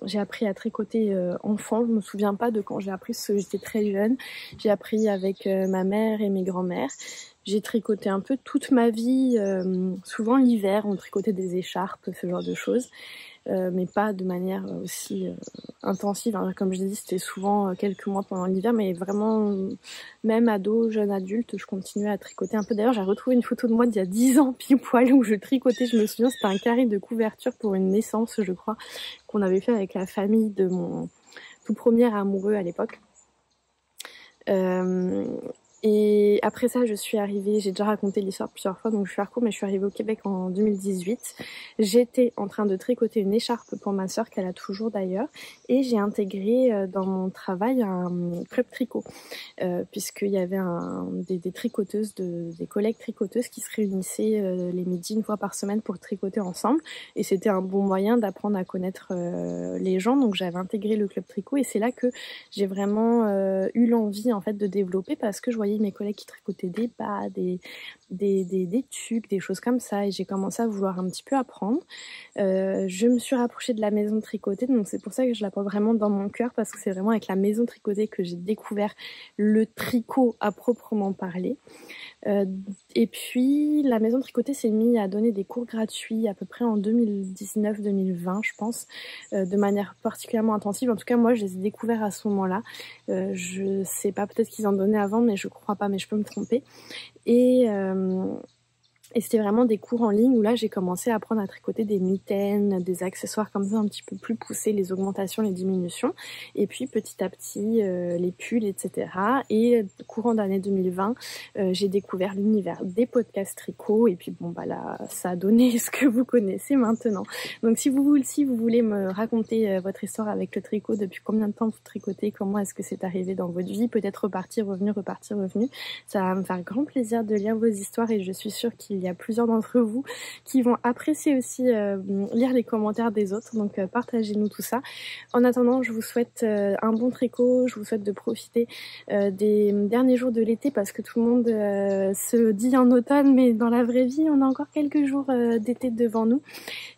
j'ai appris à tricoter enfant, je me souviens pas de quand j'ai appris parce que j'étais très jeune. J'ai appris avec ma mère et mes grands-mères. j'ai tricoté un peu toute ma vie, souvent l'hiver, on tricotait des écharpes, ce genre de choses. Mais pas de manière aussi intensive, hein. Comme je dis, c'était souvent quelques mois pendant l'hiver, mais vraiment, même ado, jeune adulte, je continuais à tricoter un peu. D'ailleurs, j'ai retrouvé une photo de moi d'il y a 10 ans, pile poil, où je tricotais, je me souviens, c'était un carré de couverture pour une naissance, je crois, qu'on avait fait avec la famille de mon tout premier amoureux à l'époque. Et après ça, je suis arrivée, j'ai déjà raconté l'histoire plusieurs fois, donc je suis court, mais je suis arrivée au Québec en 2018. J'étais en train de tricoter une écharpe pour ma sœur, qu'elle a toujours d'ailleurs, et j'ai intégré dans mon travail un club tricot, puisqu'il y avait des tricoteuses, des collègues tricoteuses qui se réunissaient les midis une fois par semaine pour tricoter ensemble, et c'était un bon moyen d'apprendre à connaître les gens, donc j'avais intégré le club tricot, et c'est là que j'ai vraiment eu l'envie en fait de développer, parce que je voyais mes collègues qui tricotaient des bas, des tuques, des choses comme ça, et j'ai commencé à vouloir un petit peu apprendre. Je me suis rapprochée de la maison tricotée, donc c'est pour ça que je la porte vraiment dans mon cœur, parce que c'est vraiment avec la maison tricotée que j'ai découvert le tricot à proprement parler. Et puis la maison tricotée s'est mise à donner des cours gratuits à peu près en 2019-2020 je pense, de manière particulièrement intensive. En tout cas moi je les ai découverts à ce moment-là. Je sais pas, peut-être qu'ils en donnaient avant, mais je crois pas, mais je peux me tromper. Et c'était vraiment des cours en ligne où là j'ai commencé à apprendre à tricoter des mitaines, des accessoires comme ça un petit peu plus poussés, les augmentations, les diminutions, et puis petit à petit les pulls, etc. Et courant d'année 2020, j'ai découvert l'univers des podcasts tricot, et puis bon bah là ça a donné ce que vous connaissez maintenant. Donc si vous voulez me raconter votre histoire avec le tricot, depuis combien de temps vous tricotez, comment est-ce que c'est arrivé dans votre vie, peut-être repartir, revenu, ça va me faire grand plaisir de lire vos histoires, et je suis sûre qu'il y a plusieurs d'entre vous qui vont apprécier aussi lire les commentaires des autres, donc partagez-nous tout ça. En attendant, je vous souhaite un bon tricot, je vous souhaite de profiter des derniers jours de l'été, parce que tout le monde se dit en automne, mais dans la vraie vie on a encore quelques jours d'été devant nous,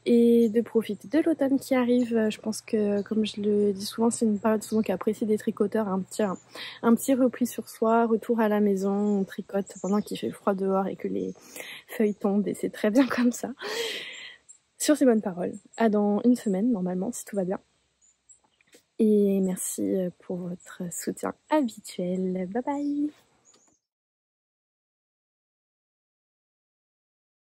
et de profiter de l'automne qui arrive. Je pense que, comme je le dis souvent, c'est une période souvent qu'apprécient des tricoteurs, un petit repli sur soi, retour à la maison, on tricote pendant qu'il fait froid dehors et que les feuilles tombent, et c'est très bien comme ça. Sur ces bonnes paroles, à dans une semaine normalement si tout va bien, et merci pour votre soutien habituel. Bye bye.